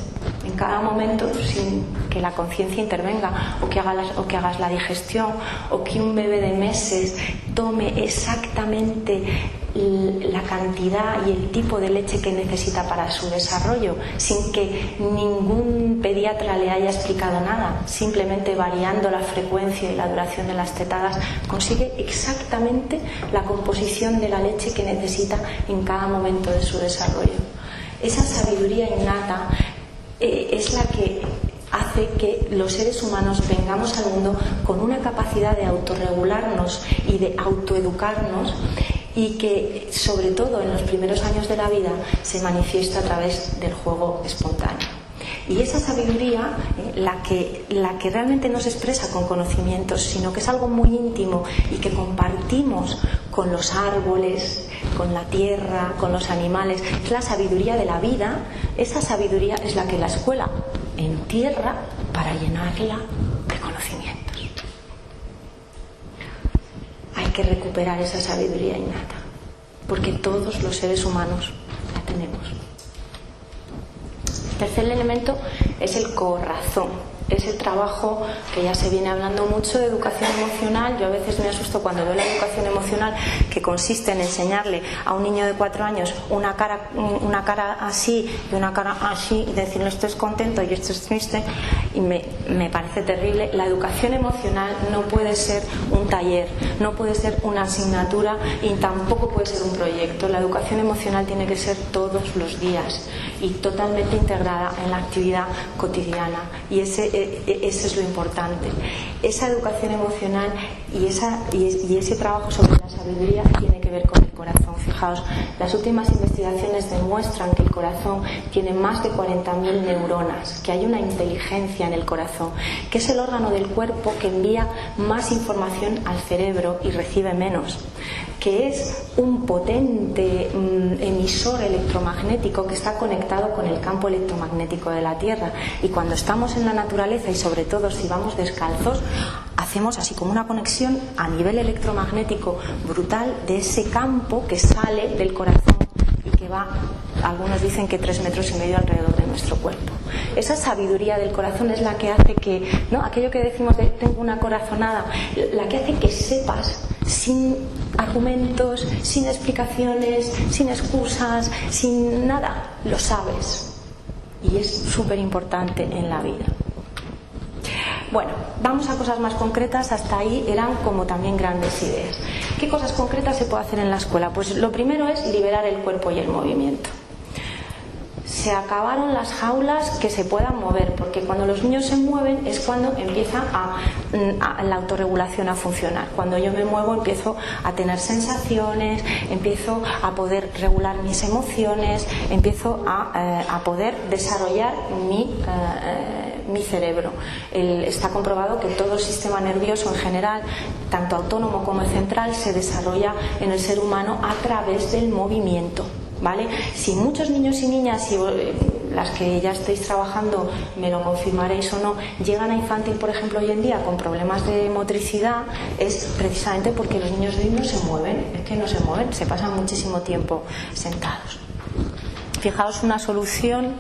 en cada momento sin que la conciencia intervenga, o que hagas la digestión, o que un bebé de meses tome exactamente la cantidad y el tipo de leche que necesita para su desarrollo, sin que ningún pediatra le haya explicado nada, simplemente variando la frecuencia y la duración de las tetadas, consigue exactamente la composición de la leche que necesita en cada momento de su desarrollo. Esa sabiduría innata es la que hace que los seres humanos vengamos al mundo con una capacidad de autorregularnos y de autoeducarnos, y que sobre todo en los primeros años de la vida se manifiesta a través del juego espontáneo. Y esa sabiduría, la que realmente no se expresa con conocimientos, sino que es algo muy íntimo y que compartimos con los árboles, con la tierra, con los animales, es la sabiduría de la vida. Esa sabiduría es la que la escuela entierra para llenarla de conocimientos. Hay que recuperar esa sabiduría innata, porque todos los seres humanos la tenemos. El tercer elemento es el corazón. Es el trabajo que ya se viene hablando mucho de educación emocional. Yo a veces me asusto cuando veo la educación emocional, que consiste en enseñarle a un niño de 4 años una cara así y una cara así, y decirle esto es contento y esto es triste, y me parece terrible. La educación emocional no puede ser un taller, no puede ser una asignatura, y tampoco puede ser un proyecto. La educación emocional tiene que ser todos los días y totalmente integrada en la actividad cotidiana, y ese es lo importante. Esa educación emocional y ese trabajo sobre la sabiduría tiene que ver con el corazón. Fijaos, las últimas investigaciones demuestran que el corazón tiene más de 40.000 neuronas, que hay una inteligencia en el corazón, que es el órgano del cuerpo que envía más información al cerebro y recibe menos, que es un potente emisor electromagnético que está conectado con el campo electromagnético de la Tierra. Y cuando estamos en la naturaleza, y sobre todo si vamos descalzos, hacemos así como una conexión a nivel electromagnético brutal de ese campo que sale del corazón y que va, algunos dicen que 3,5 metros alrededor de nuestro cuerpo. Esa sabiduría del corazón es la que hace que, ¿no?, aquello que decimos de tengo una corazonada, la que hace que sepas sin argumentos, sin explicaciones, sin excusas, sin nada, lo sabes, y es súper importante en la vida. Bueno, vamos a cosas más concretas. Hasta ahí eran como también grandes ideas. ¿Qué cosas concretas se puede hacer en la escuela? Pues lo primero es liberar el cuerpo y el movimiento. se acabaron las jaulas que se puedan mover, porque cuando los niños se mueven es cuando empieza la autorregulación a funcionar. Cuando yo me muevo empiezo a tener sensaciones, empiezo a poder regular mis emociones, empiezo a poder desarrollar mi cerebro. Está comprobado que todo el sistema nervioso en general, tanto autónomo como el central, se desarrolla en el ser humano a través del movimiento, ¿vale? Si muchos niños y niñas, si las que ya estáis trabajando me lo confirmaréis o no, llegan a infantil, por ejemplo, hoy en día con problemas de motricidad, es precisamente porque los niños de hoy no se mueven, es que no se mueven, se pasan muchísimo tiempo sentados. Fijaos una solución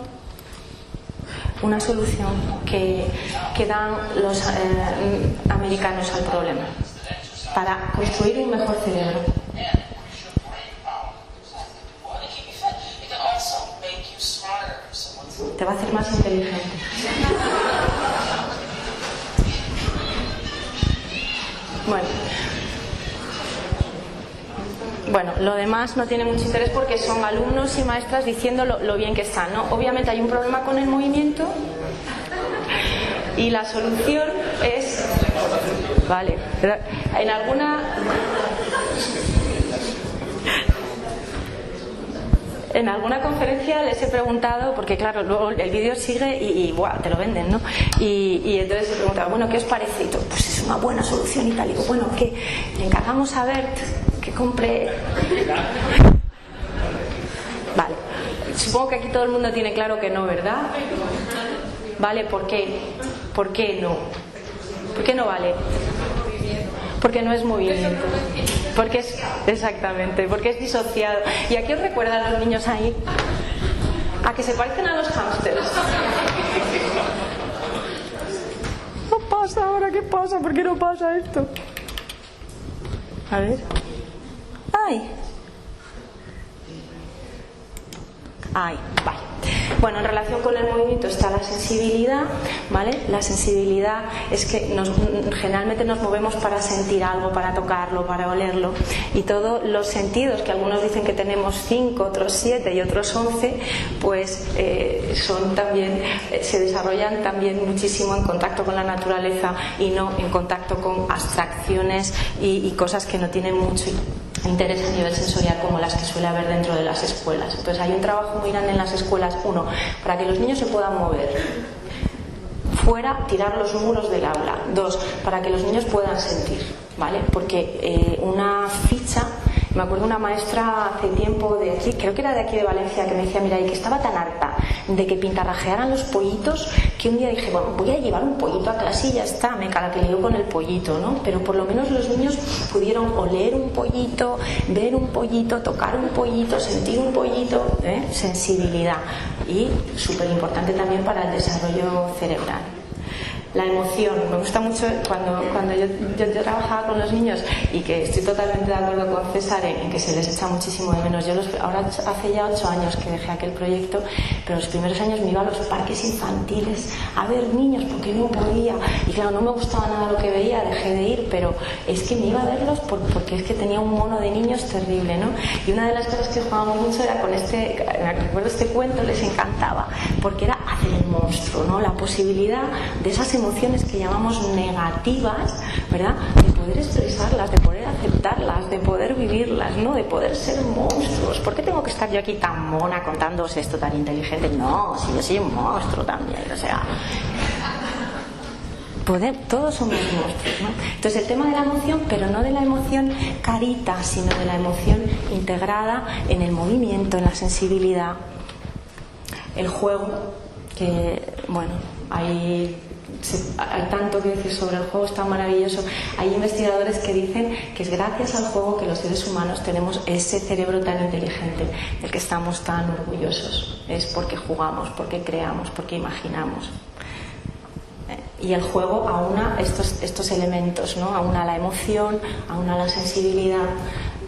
que dan los americanos al problema para construir un mejor cerebro. Te va a hacer más inteligente. Bueno, lo demás no tiene mucho interés porque son alumnos y maestras diciendo lo bien que están, ¿no? Obviamente hay un problema con el movimiento y la solución es... Vale, en alguna conferencia les he preguntado, porque claro, luego el vídeo sigue y ¡buah!, te lo venden, ¿no? Y entonces he preguntado, bueno, ¿qué os parece? Y todo, pues es una buena solución y tal. Y digo, bueno, ¿qué? Le encargamos a Bert que compre... Vale, supongo que aquí todo el mundo tiene claro que no, ¿verdad? Vale, ¿por qué? ¿Por qué no? ¿Por qué no vale? Porque no es movimiento. Porque es, exactamente, porque es disociado. ¿Y a qué os recuerdan los niños ahí? A que se parecen a los hámsters. ¿Qué pasa ahora? ¿Qué pasa? ¿Por qué no pasa esto? A ver. ¡Ay! ¡Ay! Vale. Bueno, en relación con el movimiento está la sensibilidad, ¿vale? La sensibilidad es que generalmente nos movemos para sentir algo, para tocarlo, para olerlo, y todos los sentidos, que algunos dicen que tenemos 5, otros 7 y otros 11, pues son también, se desarrollan también muchísimo en contacto con la naturaleza y no en contacto con abstracciones y cosas que no tienen mucho interés a nivel sensorial como las que suele haber dentro de las escuelas. Entonces hay un trabajo muy grande en las escuelas, uno, para que los niños se puedan mover, fuera, tirar los muros del aula, 2, para que los niños puedan sentir, ¿vale? Porque una ficha, me acuerdo una maestra hace tiempo de aquí, creo que era de aquí de Valencia, que me decía, mira, y que estaba tan harta de que pintarrajearan los pollitos, que un día dije, bueno, voy a llevar un pollito a clase y ya está, me caraqueleo con el pollito, ¿no? Pero por lo menos los niños pudieron oler un pollito, ver un pollito, tocar un pollito, sentir un pollito, sensibilidad, y súper importante también para el desarrollo cerebral. La emoción, me gusta mucho cuando yo trabajaba con los niños, y que estoy totalmente de acuerdo con César en que se les echa muchísimo de menos. Ahora hace ya 8 años que dejé aquel proyecto, pero los primeros años me iba a los parques infantiles a ver niños porque no podía, y claro, no me gustaba nada lo que veía, dejé de ir, pero es que me iba a verlos porque es que tenía un mono de niños terrible, ¿no? Y una de las cosas que jugábamos mucho era con recuerdo este cuento, les encantaba, porque era hacer el monstruo, ¿no? La posibilidad de esas emociones que llamamos negativas, ¿verdad? De poder expresarlas, de poder aceptarlas, de poder vivirlas, ¿no? De poder ser monstruos. ¿Por qué tengo que estar yo aquí tan mona contándoos esto tan inteligente? No, si yo soy un monstruo también, o sea... todos somos monstruos, ¿no? Entonces el tema de la emoción, pero no de la emoción carita, sino de la emoción integrada en el movimiento, en la sensibilidad, el juego, que, bueno, hay tanto que decir sobre el juego, es tan maravilloso. Hay investigadores que dicen que es gracias al juego que los seres humanos tenemos ese cerebro tan inteligente del que estamos tan orgullosos. Es porque jugamos, porque creamos, porque imaginamos. Y el juego aúna estos elementos, ¿no? Aúna la emoción, aúna la sensibilidad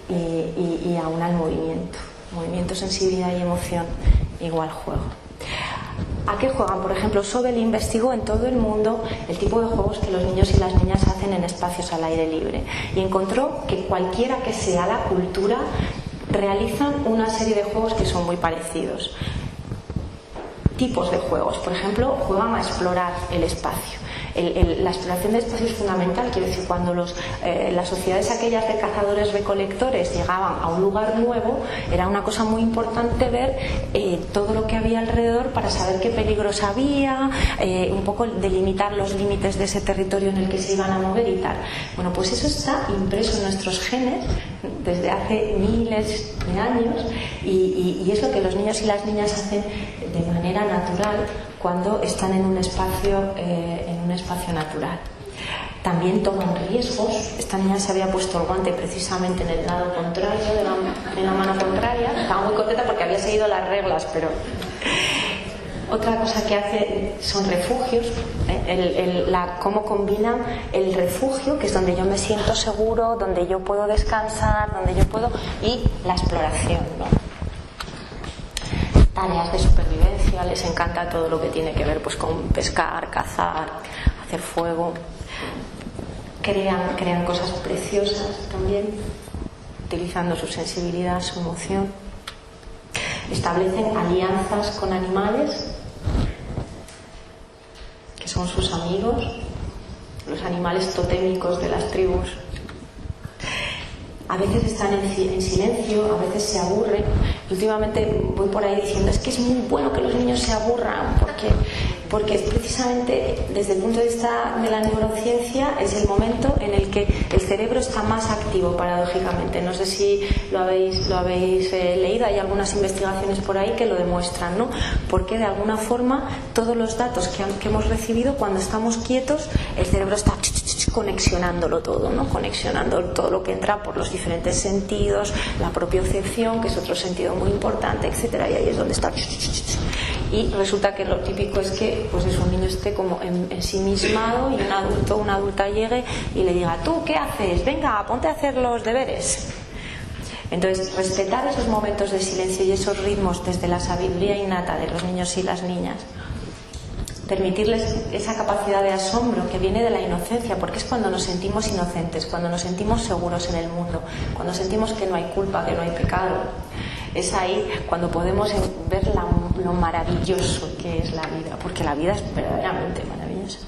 y aúna el movimiento. Movimiento, sensibilidad y emoción igual juego. ¿A qué juegan? Por ejemplo, Sobel investigó en todo el mundo el tipo de juegos que los niños y las niñas hacen en espacios al aire libre, y encontró que cualquiera que sea la cultura realizan una serie de juegos que son muy parecidos. tipos de juegos. Por ejemplo, juegan a explorar el espacio. La exploración del espacio es fundamental. Quiero decir, cuando las sociedades aquellas de cazadores-recolectores llegaban a un lugar nuevo, era una cosa muy importante ver todo lo que había alrededor para saber qué peligros había, un poco delimitar los límites de ese territorio en el que se iban a mover y tal. Bueno, pues eso está impreso en nuestros genes desde hace miles de años y es lo que los niños y las niñas hacen de manera natural cuando están en un espacio natural. También toman riesgos. Esta niña se había puesto el guante precisamente en el lado contrario, en la mano contraria. Estaba muy contenta porque había seguido las reglas, pero otra cosa que hace son refugios, cómo combinan el refugio, que es donde yo me siento seguro, donde yo puedo descansar, y la exploración, ¿no? Tareas de supervivencia, les encanta todo lo que tiene que ver pues con pescar, cazar, hacer fuego. Crean cosas preciosas también, utilizando su sensibilidad, su emoción. Establecen alianzas con animales, que son sus amigos, los animales totémicos de las tribus. A veces están en silencio, a veces se aburren. Y últimamente voy por ahí diciendo, es que es muy bueno que los niños se aburran, porque es precisamente desde el punto de vista de la neurociencia es el momento en el que el cerebro está más activo, paradójicamente. No sé si lo habéis leído, hay algunas investigaciones por ahí que lo demuestran, ¿no? Porque de alguna forma todos los datos que hemos recibido, cuando estamos quietos, el cerebro está conexionándolo todo, ¿no? Conexionando todo lo que entra por los diferentes sentidos, la propiocepción, que es otro sentido muy importante, etcétera, y ahí es donde está. Y resulta que lo típico es que pues un niño esté como ensimismado y una adulta llegue y le diga, ¿tú qué haces? Venga, ponte a hacer los deberes. Entonces, respetar esos momentos de silencio y esos ritmos desde la sabiduría innata de los niños y las niñas, permitirles esa capacidad de asombro que viene de la inocencia, porque es cuando nos sentimos inocentes, cuando nos sentimos seguros en el mundo, cuando sentimos que no hay culpa, que no hay pecado. Es ahí cuando podemos ver lo maravilloso que es la vida, porque la vida es verdaderamente maravillosa.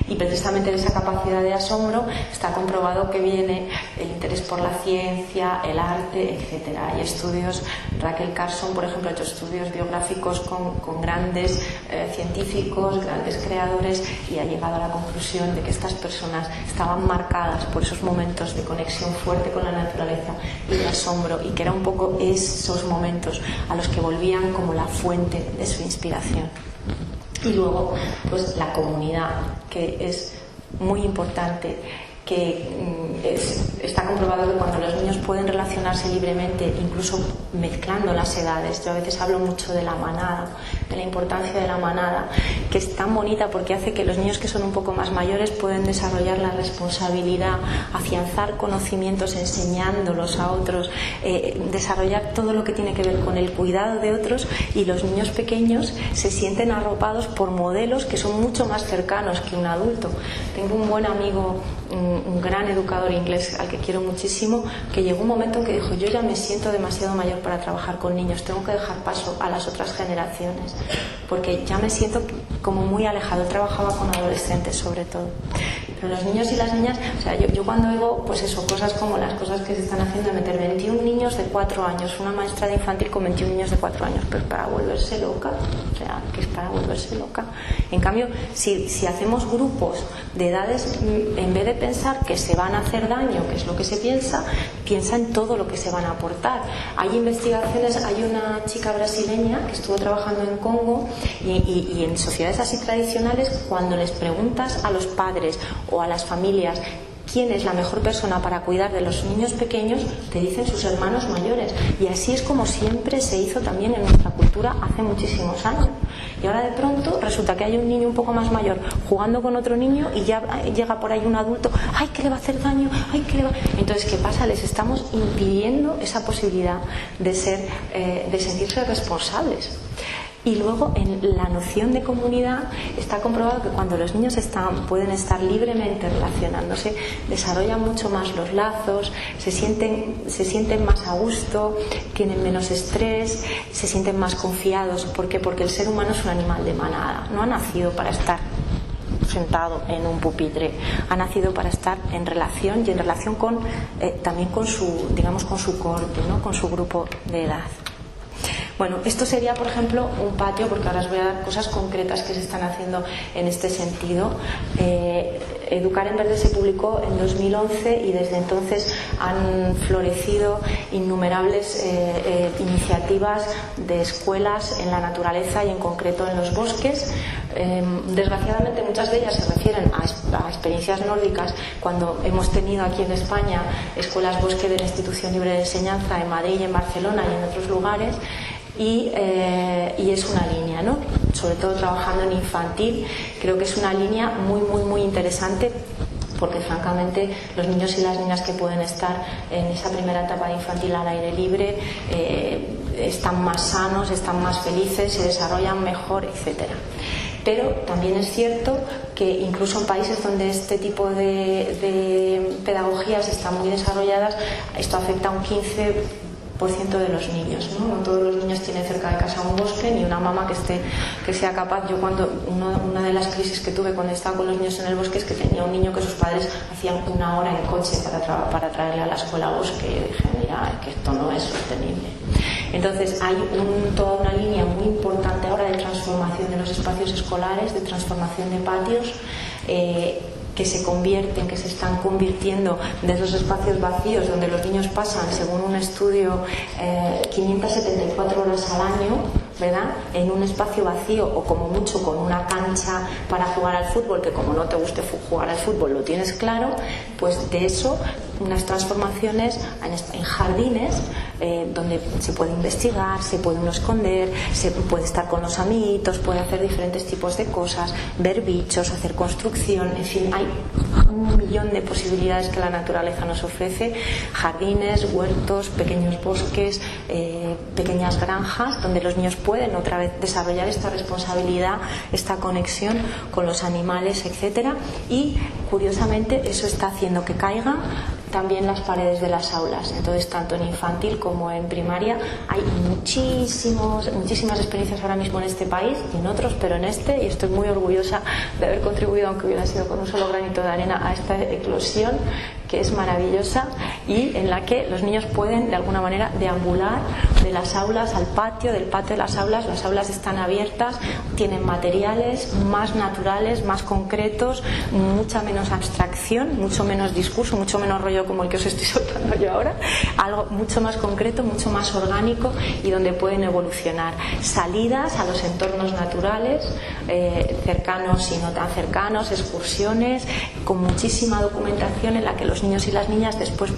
Y precisamente de esa capacidad de asombro está comprobado que viene el interés por la ciencia, el arte, etcétera. Hay estudios, Raquel Carson, por ejemplo, ha hecho estudios biográficos con grandes científicos, grandes creadores, y ha llegado a la conclusión de que estas personas estaban marcadas por esos momentos de conexión fuerte con la naturaleza y de asombro, y que era un poco esos momentos a los que volvían como la fuente de su inspiración. Y luego, pues la comunidad, que es muy importante, que está comprobado que cuando los niños pueden relacionarse libremente, incluso mezclando las edades. Yo a veces hablo mucho de la manada, de la importancia de la manada, que es tan bonita porque hace que los niños que son un poco más mayores pueden desarrollar la responsabilidad, afianzar conocimientos enseñándolos a otros, desarrollar todo lo que tiene que ver con el cuidado de otros, y los niños pequeños se sienten arropados por modelos que son mucho más cercanos que un adulto. Tengo un buen amigo, un gran educador inglés al que quiero muchísimo, que llegó un momento en que dijo, yo ya me siento demasiado mayor para trabajar con niños, tengo que dejar paso a las otras generaciones porque ya me siento como muy alejado. Trabajaba con adolescentes sobre todo, pero los niños y las niñas, o sea, yo cuando oigo pues eso, cosas como las cosas que se están haciendo de meter 21 niños de 4 años, una maestra de infantil con 21 niños de 4 años, pues para volverse loca, o sea, que es para volverse loca. En cambio, si hacemos grupos de edades, en vez de pensar que se van a hacer daño, que es lo que se piensa en todo lo que se van a aportar. Hay investigaciones, hay una chica brasileña que estuvo trabajando en Congo y en sociedades así tradicionales, cuando les preguntas a los padres o a las familias quién es la mejor persona para cuidar de los niños pequeños, te dicen sus hermanos mayores, y así es como siempre se hizo también en nuestra cultura hace muchísimos años. Y ahora de pronto resulta que hay un niño un poco más mayor jugando con otro niño y ya llega por ahí un adulto, ¡ay, que le va a hacer daño! ¡Ay, que le va! Entonces, ¿qué pasa? Les estamos impidiendo esa posibilidad de sentirse responsables. Y luego en la noción de comunidad está comprobado que cuando los niños pueden estar libremente relacionándose, desarrollan mucho más los lazos, se sienten más a gusto, tienen menos estrés, se sienten más confiados. ¿Por qué? Porque el ser humano es un animal de manada, no ha nacido para estar sentado en un pupitre, ha nacido para estar en relación, y en relación también con su corte, ¿no? Con su grupo de edad. Bueno, esto sería, por ejemplo, un patio, porque ahora os voy a dar cosas concretas que se están haciendo en este sentido. Educar en Verde se publicó en 2011 y desde entonces han florecido innumerables iniciativas de escuelas en la naturaleza y en concreto en los bosques. Desgraciadamente muchas de ellas se refieren a experiencias nórdicas, cuando hemos tenido aquí en España escuelas bosque de la Institución Libre de Enseñanza en Madrid y en Barcelona y en otros lugares. Y es una línea, ¿no? Sobre todo trabajando en infantil, creo que es una línea muy interesante, porque francamente los niños y las niñas que pueden estar en esa primera etapa de infantil al aire libre están más sanos, están más felices, se desarrollan mejor, etcétera. Pero también es cierto que incluso en países donde este tipo de pedagogías están muy desarrolladas, esto afecta a un 15% de los niños, ¿no? No todos los niños tienen cerca de casa un bosque, ni una mamá que sea capaz. Yo una de las crisis que tuve cuando estaba con los niños en el bosque es que tenía un niño que sus padres hacían 1 hora en coche para traerle a la escuela bosque, y yo dije, mira, que esto no es sostenible. Entonces hay toda una línea muy importante ahora de transformación de los espacios escolares, de transformación de patios, que se están convirtiendo de esos espacios vacíos donde los niños pasan, según un estudio, 574 horas al año, ¿verdad?, en un espacio vacío, o como mucho con una cancha para jugar al fútbol, que como no te guste jugar al fútbol lo tienes claro. Pues de eso, unas transformaciones en jardines, donde se puede investigar, se puede uno esconder, se puede estar con los amiguitos, puede hacer diferentes tipos de cosas, ver bichos, hacer construcción, en fin, hay 1.000.000 de posibilidades que la naturaleza nos ofrece: jardines, huertos, pequeños bosques, pequeñas granjas, donde los niños pueden otra vez desarrollar esta responsabilidad, esta conexión con los animales, etcétera. Y curiosamente eso está haciendo que caigan también las paredes de las aulas. Entonces, tanto en infantil como en primaria hay muchísimas experiencias ahora mismo en este país y en otros, pero en este, y estoy muy orgullosa de haber contribuido, aunque hubiera sido con un solo granito de arena, a esta eclosión que es maravillosa, y en la que los niños pueden de alguna manera deambular de las aulas al patio, del patio a las aulas están abiertas, tienen materiales más naturales, más concretos, mucha menos abstracción, mucho menos discurso, mucho menos rollo como el que os estoy soltando yo ahora, algo mucho más concreto, mucho más orgánico, y donde pueden evolucionar. Salidas a los entornos naturales, cercanos y no tan cercanos, excursiones, con muchísima documentación en la que los niños y las niñas después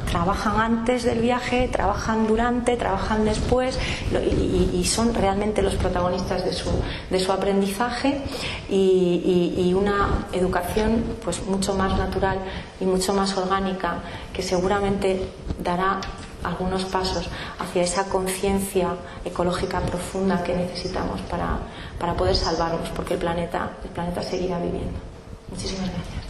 trabajan antes del viaje, trabajan durante, trabajan después, y son realmente los protagonistas de su aprendizaje, y una educación pues mucho más natural y mucho más orgánica, que seguramente dará algunos pasos hacia esa conciencia ecológica profunda que necesitamos para poder salvarnos, porque el planeta seguirá viviendo. Muchísimas gracias.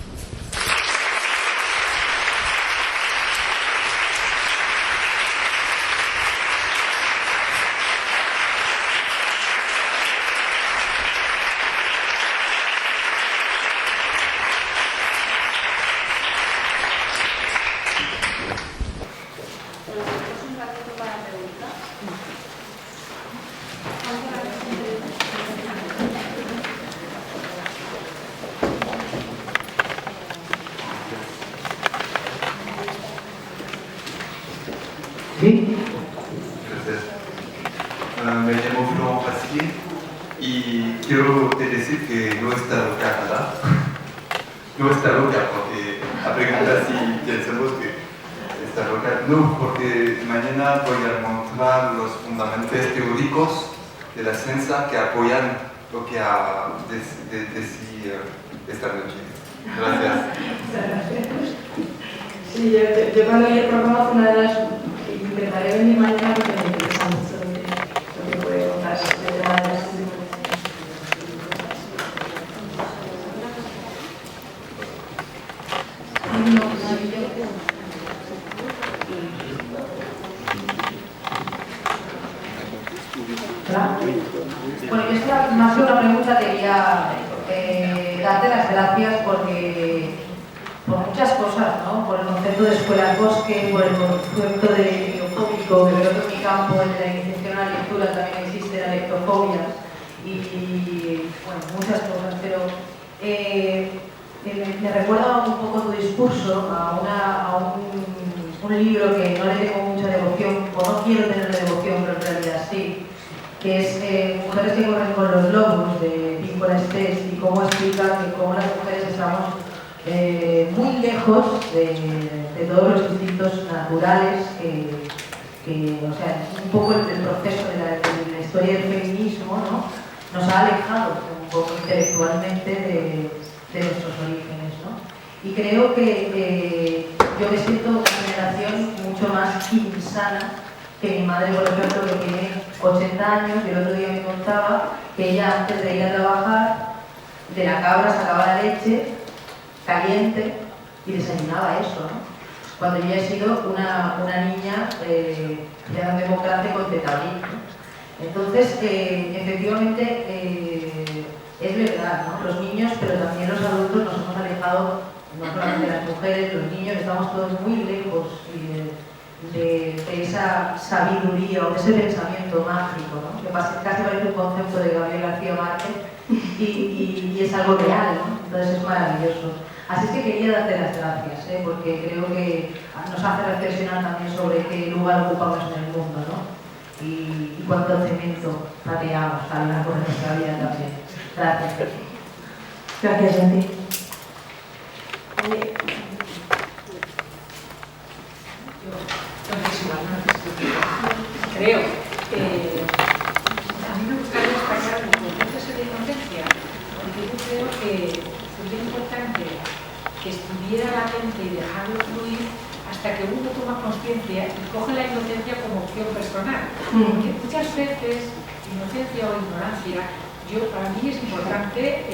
Sí. Gracias. Me llamo Florent Pasquier y quiero decir que no está loca nada. No está loca, porque a preguntar si pensamos que está loca. No, porque mañana voy a mostrar los fundamentos teóricos de la ciencia que apoyan lo que ha decidido esta noche. Gracias. Sí, yo cuando leí el programa fue una de las... Intentaré venir mañana porque me interesa mucho lo que puede contar. Bueno, yo esta, más que una pregunta, quería darte las gracias porque por muchas cosas, ¿no? Por el concepto de escuela bosque, por el concepto de bibliofóbico, que creo que en mi campo, en la iniciación a la lectura, también existe la lectofobia y bueno, muchas cosas, pero me recuerda un poco tu discurso a un libro que no le tengo mucha devoción, o no quiero tenerle devoción, pero en realidad sí, que es Mujeres que corren con los lobos, de Nicola Estés, y cómo explica que cómo las mujeres estamos muy lejos de todos los instintos naturales, o sea, un poco el proceso de la historia del feminismo, ¿no? Nos ha alejado un poco intelectualmente de nuestros orígenes, ¿no? Y creo que yo me siento una generación mucho más insana que mi madre, por ejemplo, que tiene 80 años, y el otro día me contaba que ella, antes de ir a trabajar, de la cabra sacaba la leche caliente y desayunaba eso, ¿no? Cuando yo he sido una niña de democracia con tetablín, ¿no? Entonces, efectivamente, es verdad, ¿no? Los niños, pero también los adultos, nos hemos alejado, no solamente las mujeres, los niños, estamos todos muy lejos de esa sabiduría o de ese pensamiento mágico, ¿no? Que casi parece un concepto de Gabriel García Márquez y es algo real, ¿no? Entonces es maravilloso. Así es que quería darte las gracias, porque creo que nos hace reflexionar también sobre qué lugar ocupamos en el mundo, ¿no? Y cuánto cemento pateamos a lo largo de nuestra vida también. Gracias. Gracias a ti. Creo que a mí me gustaría destacar el proceso de inocencia, porque yo creo que sería importante que estuviera la gente y dejarlo fluir hasta que uno toma conciencia y coge la inocencia como opción personal. Porque muchas veces, inocencia o ignorancia, para mí es importante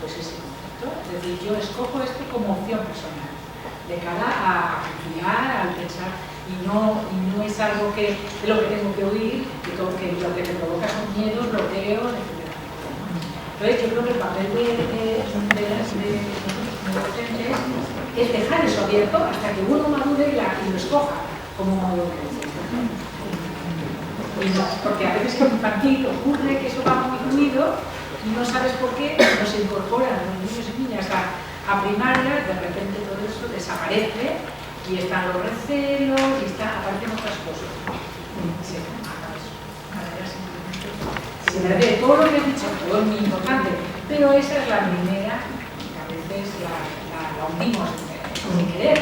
pues ese concepto, es decir, yo escojo esto como opción personal, de cara a confiar, al pensar, y no es algo que de lo que tengo que oír, que lo que me provoca son miedos, bloqueos, etc. Entonces yo creo que el papel de los docentes es dejar eso abierto hasta que uno madure y lo escoja como modo de crecer. Porque a veces en infantil ocurre que eso va muy fluido y no sabes por qué, no se incorporan los niños y niñas a primaria, de repente todo eso desaparece y están los recelos y aparecen otras cosas. Todo lo que he dicho, todo es muy importante, pero esa es la primera que a veces la hundimos sin querer.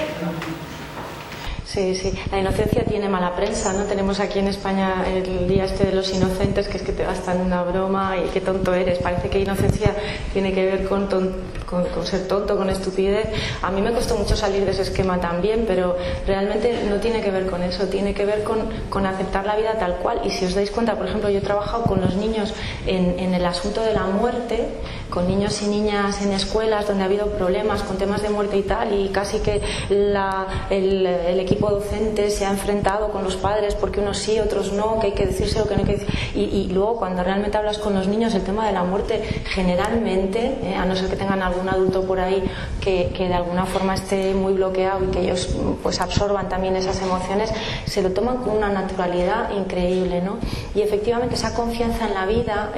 Sí, sí. La inocencia tiene mala prensa, ¿no? Tenemos aquí en España el día este de los inocentes, que es que te gastan una broma y qué tonto eres. Parece que inocencia tiene que ver con ser tonto, con estupidez. A mí me costó mucho salir de ese esquema también, pero realmente no tiene que ver con eso, tiene que ver con aceptar la vida tal cual. Y si os dais cuenta, por ejemplo, yo he trabajado con los niños en el asunto de la muerte, con niños y niñas en escuelas donde ha habido problemas con temas de muerte y tal, y casi que el equipo docente se ha enfrentado con los padres porque unos sí, otros no, que hay que decírselo, que no hay que decir. Y luego cuando realmente hablas con los niños, el tema de la muerte generalmente, a no ser que tengan algún adulto por ahí que de alguna forma esté muy bloqueado y que ellos pues absorban también esas emociones, se lo toman con una naturalidad increíble, ¿no? Y efectivamente esa confianza en la vida,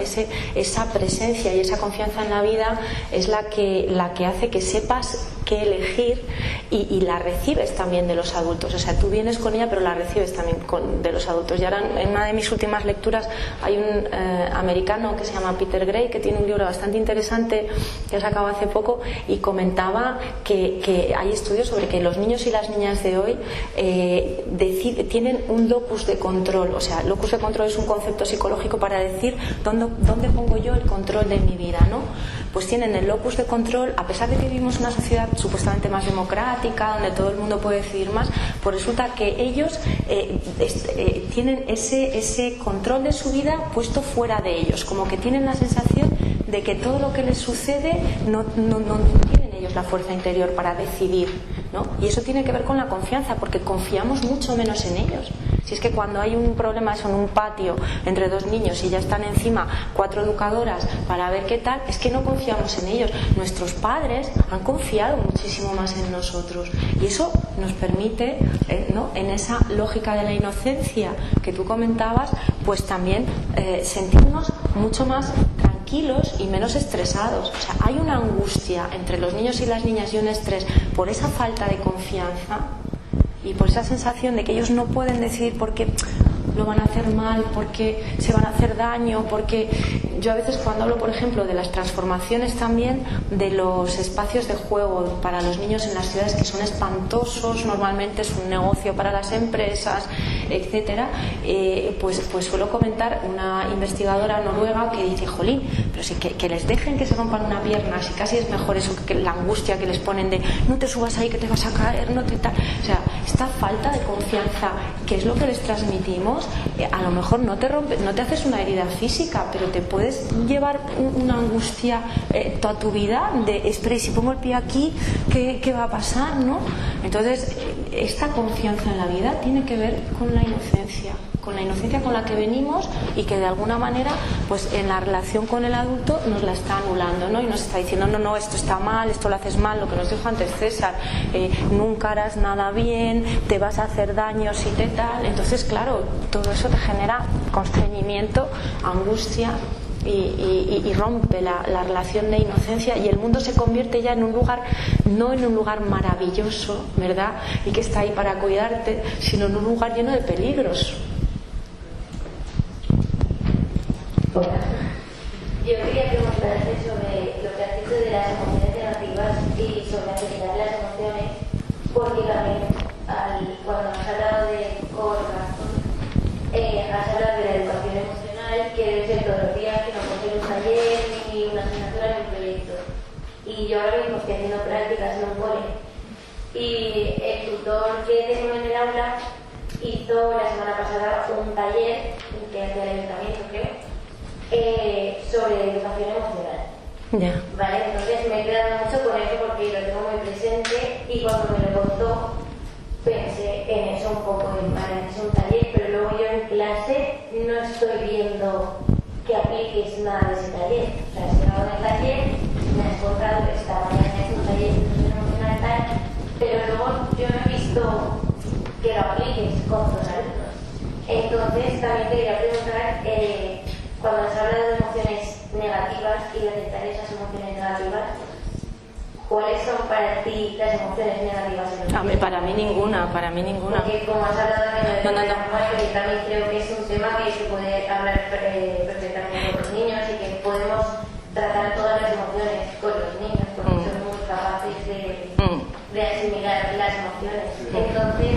esa presencia y esa confianza en la vida es la que hace que sepas qué elegir y la recibes también de los adultos. O sea, tú vienes con ella pero la recibes también de los adultos. Y ahora en una de mis últimas lecturas hay un americano que se llama Peter Gray, que tiene un libro bastante interesante que ha sacado hace poco, y comentaba que hay estudios sobre que los niños y las niñas de hoy tienen un locus de control. O sea, locus de control es un concepto psicológico para decir dónde pongo yo el control de mi vida, ¿no? Pues tienen el locus de control, a pesar de que vivimos una sociedad supuestamente más democrática, donde todo el mundo puede decidir más, pues resulta que ellos tienen ese control de su vida puesto fuera de ellos, como que tienen la sensación de que todo lo que les sucede no tienen ellos la fuerza interior para decidir, ¿no? Y eso tiene que ver con la confianza, porque confiamos mucho menos en ellos. Si es que cuando hay un problema eso en un patio entre dos niños y ya están encima 4 educadoras para ver qué tal, es que no confiamos en ellos. Nuestros padres han confiado muchísimo más en nosotros y eso nos permite, ¿no?, en esa lógica de la inocencia que tú comentabas, pues también sentirnos mucho más tranquilos y menos estresados. O sea, hay una angustia entre los niños y las niñas y un estrés por esa falta de confianza y por esa sensación de que ellos no pueden decidir porque lo van a hacer mal, porque se van a hacer daño, porque yo a veces cuando hablo, por ejemplo, de las transformaciones también de los espacios de juego para los niños en las ciudades, que son espantosos, normalmente es un negocio para las empresas, etcétera, pues suelo comentar una investigadora noruega que dice, jolín, pero sí que les dejen que se rompan una pierna, si casi es mejor eso que la angustia que les ponen de no te subas ahí que te vas a caer, no te tal. O sea, esta falta de confianza, que es lo que les transmitimos, a lo mejor no te haces una herida física, pero te puedes llevar una angustia toda tu vida de espera, y si pongo el pie aquí, ¿qué va a pasar?, ¿no? Entonces, esta confianza en la vida tiene que ver con la inocencia con la que venimos y que de alguna manera, pues en la relación con el adulto nos la está anulando, ¿no? Y nos está diciendo, no, esto está mal, esto lo haces mal, lo que nos dijo antes César, nunca harás nada bien, te vas a hacer daño si te tal. Entonces, claro, todo eso te genera constreñimiento, angustia y rompe la relación de inocencia y el mundo se convierte ya en un lugar, no en un lugar maravilloso, ¿verdad?, y que está ahí para cuidarte, sino en un lugar lleno de peligros. Hola. Yo quería preguntarte sobre lo que has dicho de las emociones negativas y sobre aceptar las emociones, porque también cuando has hablado de has hablado de la educación emocional, que debe ser todos los días, que no puede ser un taller ni una asignatura ni un proyecto. Y yo ahora mismo estoy haciendo prácticas en un cole y el tutor que tengo en el aula hizo la semana pasada un taller que hacía el ayuntamiento, creo, sobre educación emocional. Yeah. Vale, entonces me he quedado mucho con eso porque lo tengo muy presente y cuando me lo contó pensé en eso un poco, para hacer un taller, pero luego yo en clase no estoy viendo que apliques nada de ese taller. O sea, he llegado en el taller, me has contado que esta mañana es un taller de educación emocional tal, pero luego yo no he visto que lo apliques con tus alumnos. Entonces también te quería preguntar, cuando has hablado de emociones negativas y de aceptar esas emociones negativas, ¿cuáles son para ti las emociones negativas? Para mí ninguna. Porque como has hablado de lenguaje, que también creo que es un tema que se puede hablar perfectamente con los niños y que podemos tratar todas las emociones con los niños, porque son muy capaces de asimilar las emociones. Entonces,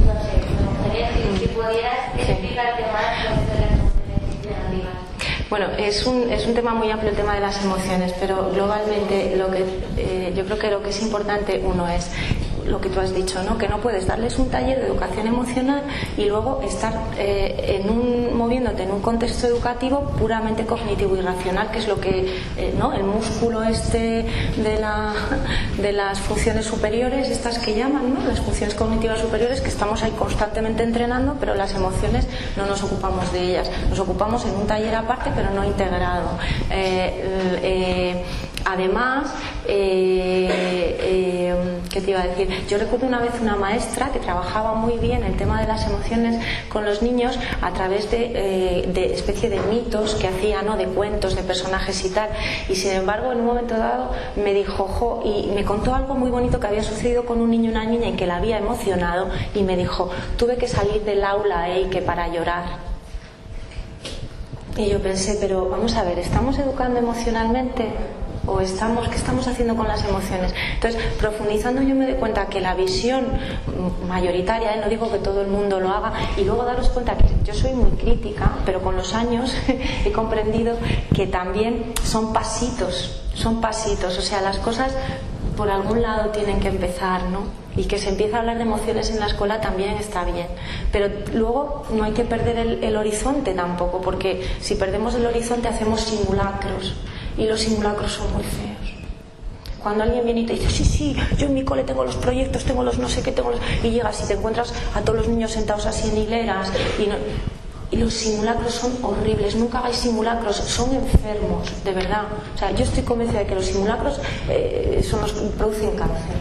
no sé, me gustaría si pudieras explicarte más sobre las emociones negativas. Bueno, es un tema muy amplio el tema de las emociones, pero globalmente yo creo que lo que es importante, uno es lo que tú has dicho, ¿no?, que no puedes darles un taller de educación emocional y luego estar moviéndote en un contexto educativo puramente cognitivo y racional, que es lo que ¿no?, el músculo de las funciones superiores, estas que llaman, ¿no?, las funciones cognitivas superiores, que estamos ahí constantemente entrenando, pero las emociones no nos ocupamos de ellas, nos ocupamos en un taller aparte pero no integrado. Además, ¿qué te iba a decir? Yo recuerdo una vez una maestra que trabajaba muy bien el tema de las emociones con los niños a través de especie de mitos que hacía, ¿no?, de cuentos, de personajes y tal, y sin embargo en un momento dado me dijo, y me contó algo muy bonito que había sucedido con un niño y una niña y que la había emocionado, y me dijo, tuve que salir del aula que para llorar. Y yo pensé, pero vamos a ver, ¿estamos educando emocionalmente? ¿O qué estamos haciendo con las emociones? Entonces, profundizando, yo me doy cuenta que la visión mayoritaria, no digo que todo el mundo lo haga, y luego daros cuenta que yo soy muy crítica, pero con los años he comprendido que también son pasitos, o sea, las cosas por algún lado tienen que empezar, ¿no? Y que se empiece a hablar de emociones en la escuela también está bien, pero luego no hay que perder el horizonte tampoco, porque si perdemos el horizonte hacemos simulacros y los simulacros son muy feos. Cuando alguien viene y te dice, sí, yo en mi cole tengo los proyectos, tengo los no sé qué, y llegas y te encuentras a todos los niños sentados así en hileras y los simulacros son horribles. Nunca hagáis simulacros, son enfermos, de verdad. O sea, yo estoy convencida de que los simulacros producen cáncer.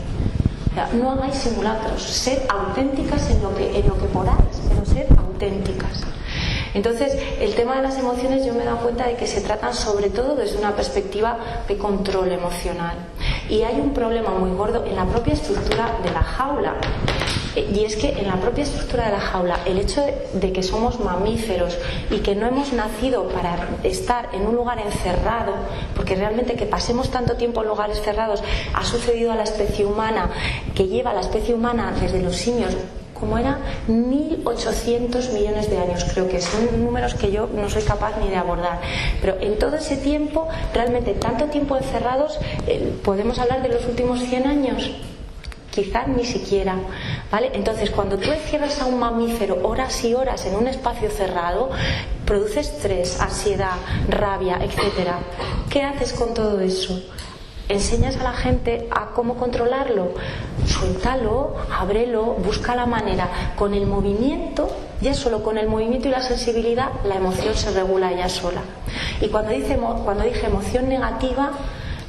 O sea, no hagáis simulacros, sed auténticas en lo que podáis, pero sed auténticas. Entonces, el tema de las emociones, yo me he dado cuenta de que se tratan sobre todo desde una perspectiva de control emocional. Y hay un problema muy gordo en la propia estructura de la jaula. Y es que en la propia estructura de la jaula, el hecho de que somos mamíferos y que no hemos nacido para estar en un lugar encerrado, porque realmente que pasemos tanto tiempo en lugares cerrados ha sucedido a la especie humana, que lleva a la especie humana desde los simios, como era 1.800 millones de años, creo que son números que yo no soy capaz ni de abordar. Pero en todo ese tiempo, realmente tanto tiempo encerrados, ¿podemos hablar de los últimos 100 años? Quizás ni siquiera, ¿vale? Entonces, cuando tú encierras a un mamífero horas y horas en un espacio cerrado, produce estrés, ansiedad, rabia, etcétera. ¿Qué haces con todo eso? Enseñas a la gente a cómo controlarlo. Suéltalo, ábrelo, busca la manera. Con el movimiento, ya solo con el movimiento y la sensibilidad, la emoción se regula ella sola. Y cuando dije emoción negativa,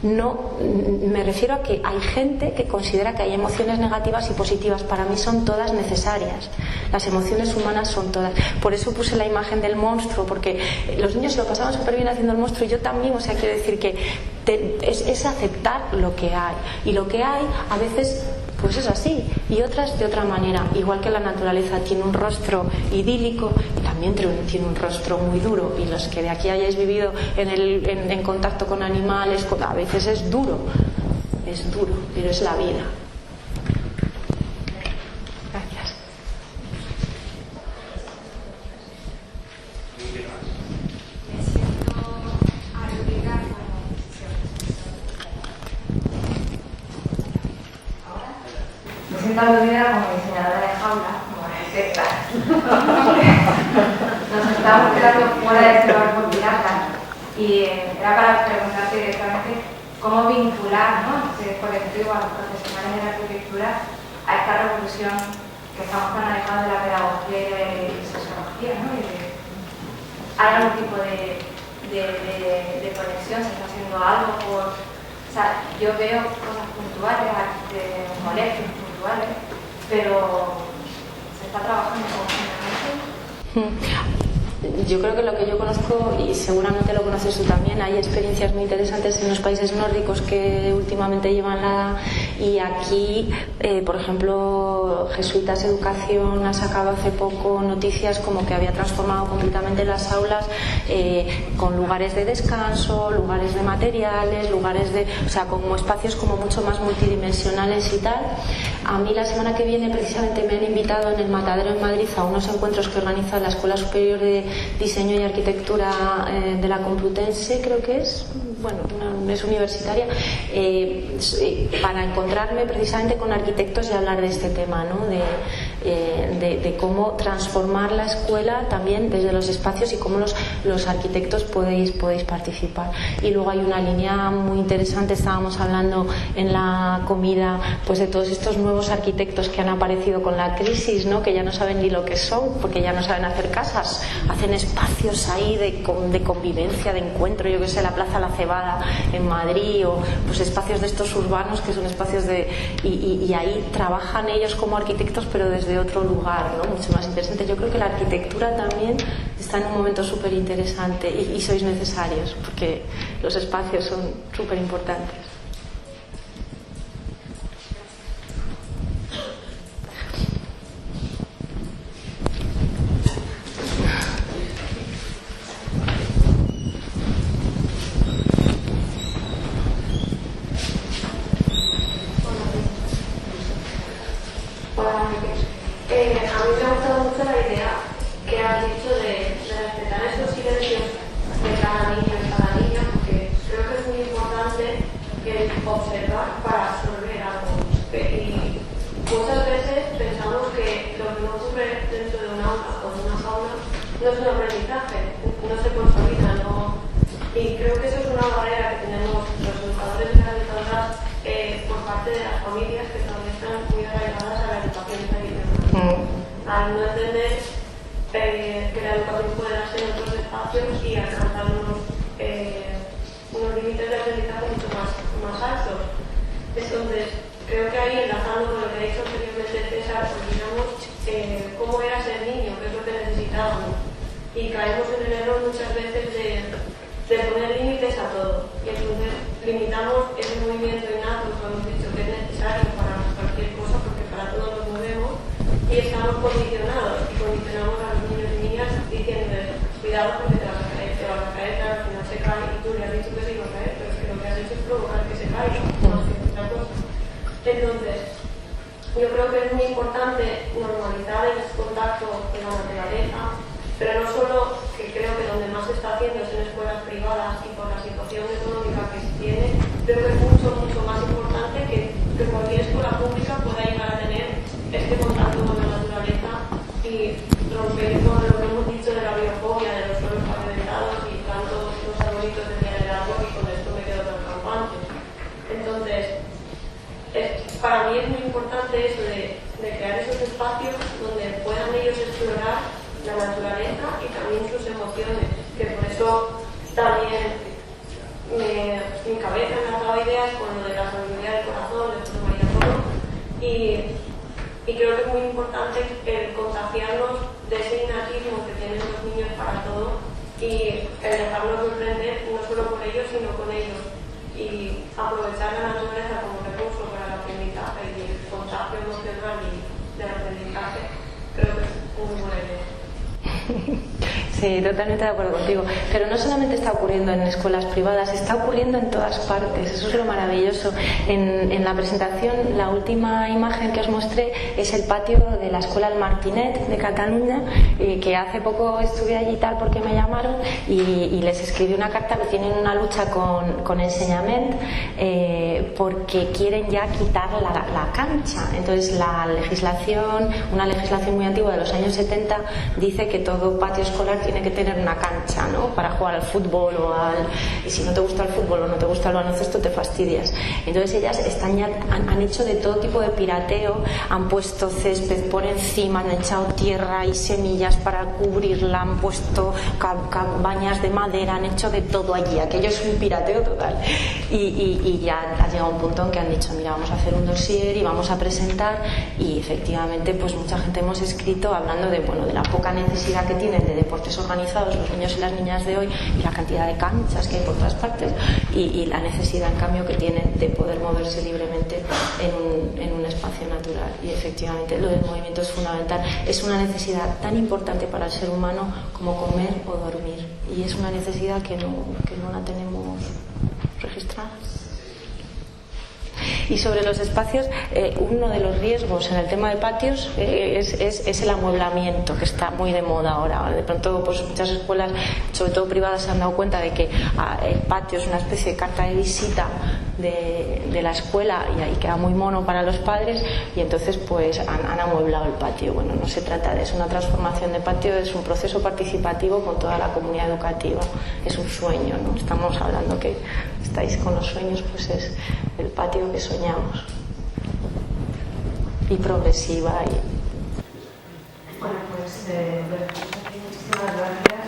no me refiero a que hay gente que considera que hay emociones negativas y positivas. Para mí son todas necesarias. Las emociones humanas son todas. Por eso puse la imagen del monstruo, porque los niños se lo pasaban súper bien haciendo el monstruo y yo también. O sea, quiero decir que es aceptar lo que hay, y lo que hay a veces pues es así, y otras de otra manera. Igual que la naturaleza tiene un rostro idílico, y también tiene un rostro muy duro, y los que de aquí hayáis vivido en contacto con animales, a veces es duro, pero es la vida. Gracias. Me siento aludida como diseñadora de jaula, como arquitecta. Nos estábamos quedando fuera de este barco pirata y era para preguntarte directamente cómo vincular, ¿no?, este colectivo a los profesionales de la arquitectura a esta revolución que estamos tan alejados de la pedagogía y de la sociología, ¿no? ¿Hay algún tipo de conexión? ¿Se está haciendo algo por...? O sea, yo veo cosas puntuales de colegios puntuales, pero ¿se está trabajando conjuntamente? Yo creo que lo que yo conozco, y seguramente lo conoces tú también, hay experiencias muy interesantes en los países nórdicos que últimamente llevan y aquí, por ejemplo, Jesuitas Educación ha sacado hace poco noticias como que había transformado completamente las aulas con lugares de descanso, lugares de materiales, o sea, como espacios como mucho más multidimensionales y tal. A mí la semana que viene precisamente me han invitado en el Matadero en Madrid a unos encuentros que organiza la Escuela Superior de Diseño y Arquitectura de la Complutense, creo que es, bueno, es universitaria, para encontrarme precisamente con arquitectos y hablar de este tema, ¿no? De cómo transformar la escuela también desde los espacios y cómo los arquitectos podéis participar. Y luego hay una línea muy interesante, estábamos hablando en la comida pues de todos estos nuevos arquitectos que han aparecido con la crisis, ¿no?, que ya no saben ni lo que son, porque ya no saben hacer casas, hacen espacios ahí de convivencia, de encuentro, yo que sé, la Plaza La Cebada en Madrid, o pues espacios de estos urbanos que son espacios y ahí trabajan ellos como arquitectos, pero desde otro lugar, ¿no?, mucho más interesante. Yo creo que la arquitectura también está en un momento súper interesante y sois necesarios, porque los espacios son súper importantes. A mí me ha gustado mucho la idea que has dicho de respetar esos silencios de cada niño y cada niña, porque creo que es muy importante que parte de las familias que todavía están muy arraigadas a la educación tradicional. Al no entender que la educación puede darse en otros espacios y alcanzar unos límites de aprendizaje mucho más altos. Entonces, creo que ahí, enlazando con lo que ha dicho anteriormente César, olvidamos cómo era ser niño, qué es lo que necesitábamos. Y caemos en el error muchas veces de poner límites a todo. Y entonces limitamos ese movimiento innato que hemos dicho que es necesario para cualquier cosa, porque para todo nos movemos, y estamos condicionados. Y condicionamos a los niños y niñas diciéndoles, cuidado porque te vas a caer, claro, al final se cae, y tú le has dicho que se iba a caer, pero es que lo que has hecho es provocar que se caiga, más que otra cosa. Entonces, yo creo que es muy importante normalizar el contacto con la naturaleza, pero no solo, que creo que donde más se está haciendo es en escuelas privadas y por la situación económica que se tiene, creo que es mucho más importante que cualquier escuela pública pueda llegar a tener este contacto con la naturaleza y romper con lo que hemos dicho de la biofobia, de los suelos pavimentados y tanto los arbolitos de día del árbol, y con esto me quedo tan campante. Entonces, para mí es muy importante eso de crear esos espacios donde puedan ellos explorar la naturaleza y también sus emociones, que por eso también mi cabeza me ha dado ideas con lo de la sabiduría del corazón, de José María Toro, y creo que es muy importante contagiarnos de ese innatismo que tienen los niños para todo y dejarnos sorprender no solo por ellos sino con ellos, y aprovechar la naturaleza como recurso para el aprendizaje y el contagio emocional y del aprendizaje. Creo que es muy buena idea. Sí, totalmente de acuerdo contigo. Pero no solamente está ocurriendo en escuelas privadas, está ocurriendo en todas partes. Eso es lo maravilloso. En la presentación, la última imagen que os mostré es el patio de la Escuela El Martinet de Cataluña, que hace poco estuve allí tal porque me llamaron y les escribí una carta que tienen una lucha con Enseñament porque quieren ya quitar la cancha. Entonces la legislación, una legislación muy antigua de los años 70, dice que todo patio escolar tiene que tener una cancha, ¿no?, para jugar al fútbol y si no te gusta el fútbol o no te gusta el baloncesto te fastidias. Entonces ellas han hecho de todo tipo de pirateo, han puesto césped por encima, han echado tierra y semillas para cubrirla, han puesto cabañas de madera, han hecho de todo allí. Aquello es un pirateo total y ya ha llegado un punto en que han dicho, mira, vamos a hacer un dossier y vamos a presentar, y efectivamente pues mucha gente hemos escrito hablando de la poca necesidad que tienen de deportes organizados los niños y las niñas de hoy y la cantidad de canchas que hay por todas partes y la necesidad en cambio que tienen de poder moverse libremente en un espacio natural. Y efectivamente lo del movimiento es fundamental, es una necesidad tan importante para el ser humano como comer o dormir, y es una necesidad que no la tenemos registrada. Y sobre los espacios, uno de los riesgos en el tema de patios es el amueblamiento, que está muy de moda ahora. De pronto pues muchas escuelas, sobre todo privadas, se han dado cuenta de que el patio es una especie de carta de visita de la escuela y ahí queda muy mono para los padres, y entonces pues han amueblado el patio. Bueno, no se trata de eso, una transformación de patio es un proceso participativo con toda la comunidad educativa, es un sueño, ¿no? Estamos hablando que estáis con los sueños, pues es el patio que soñamos, y progresiva. Bueno, pues muchísimas gracias.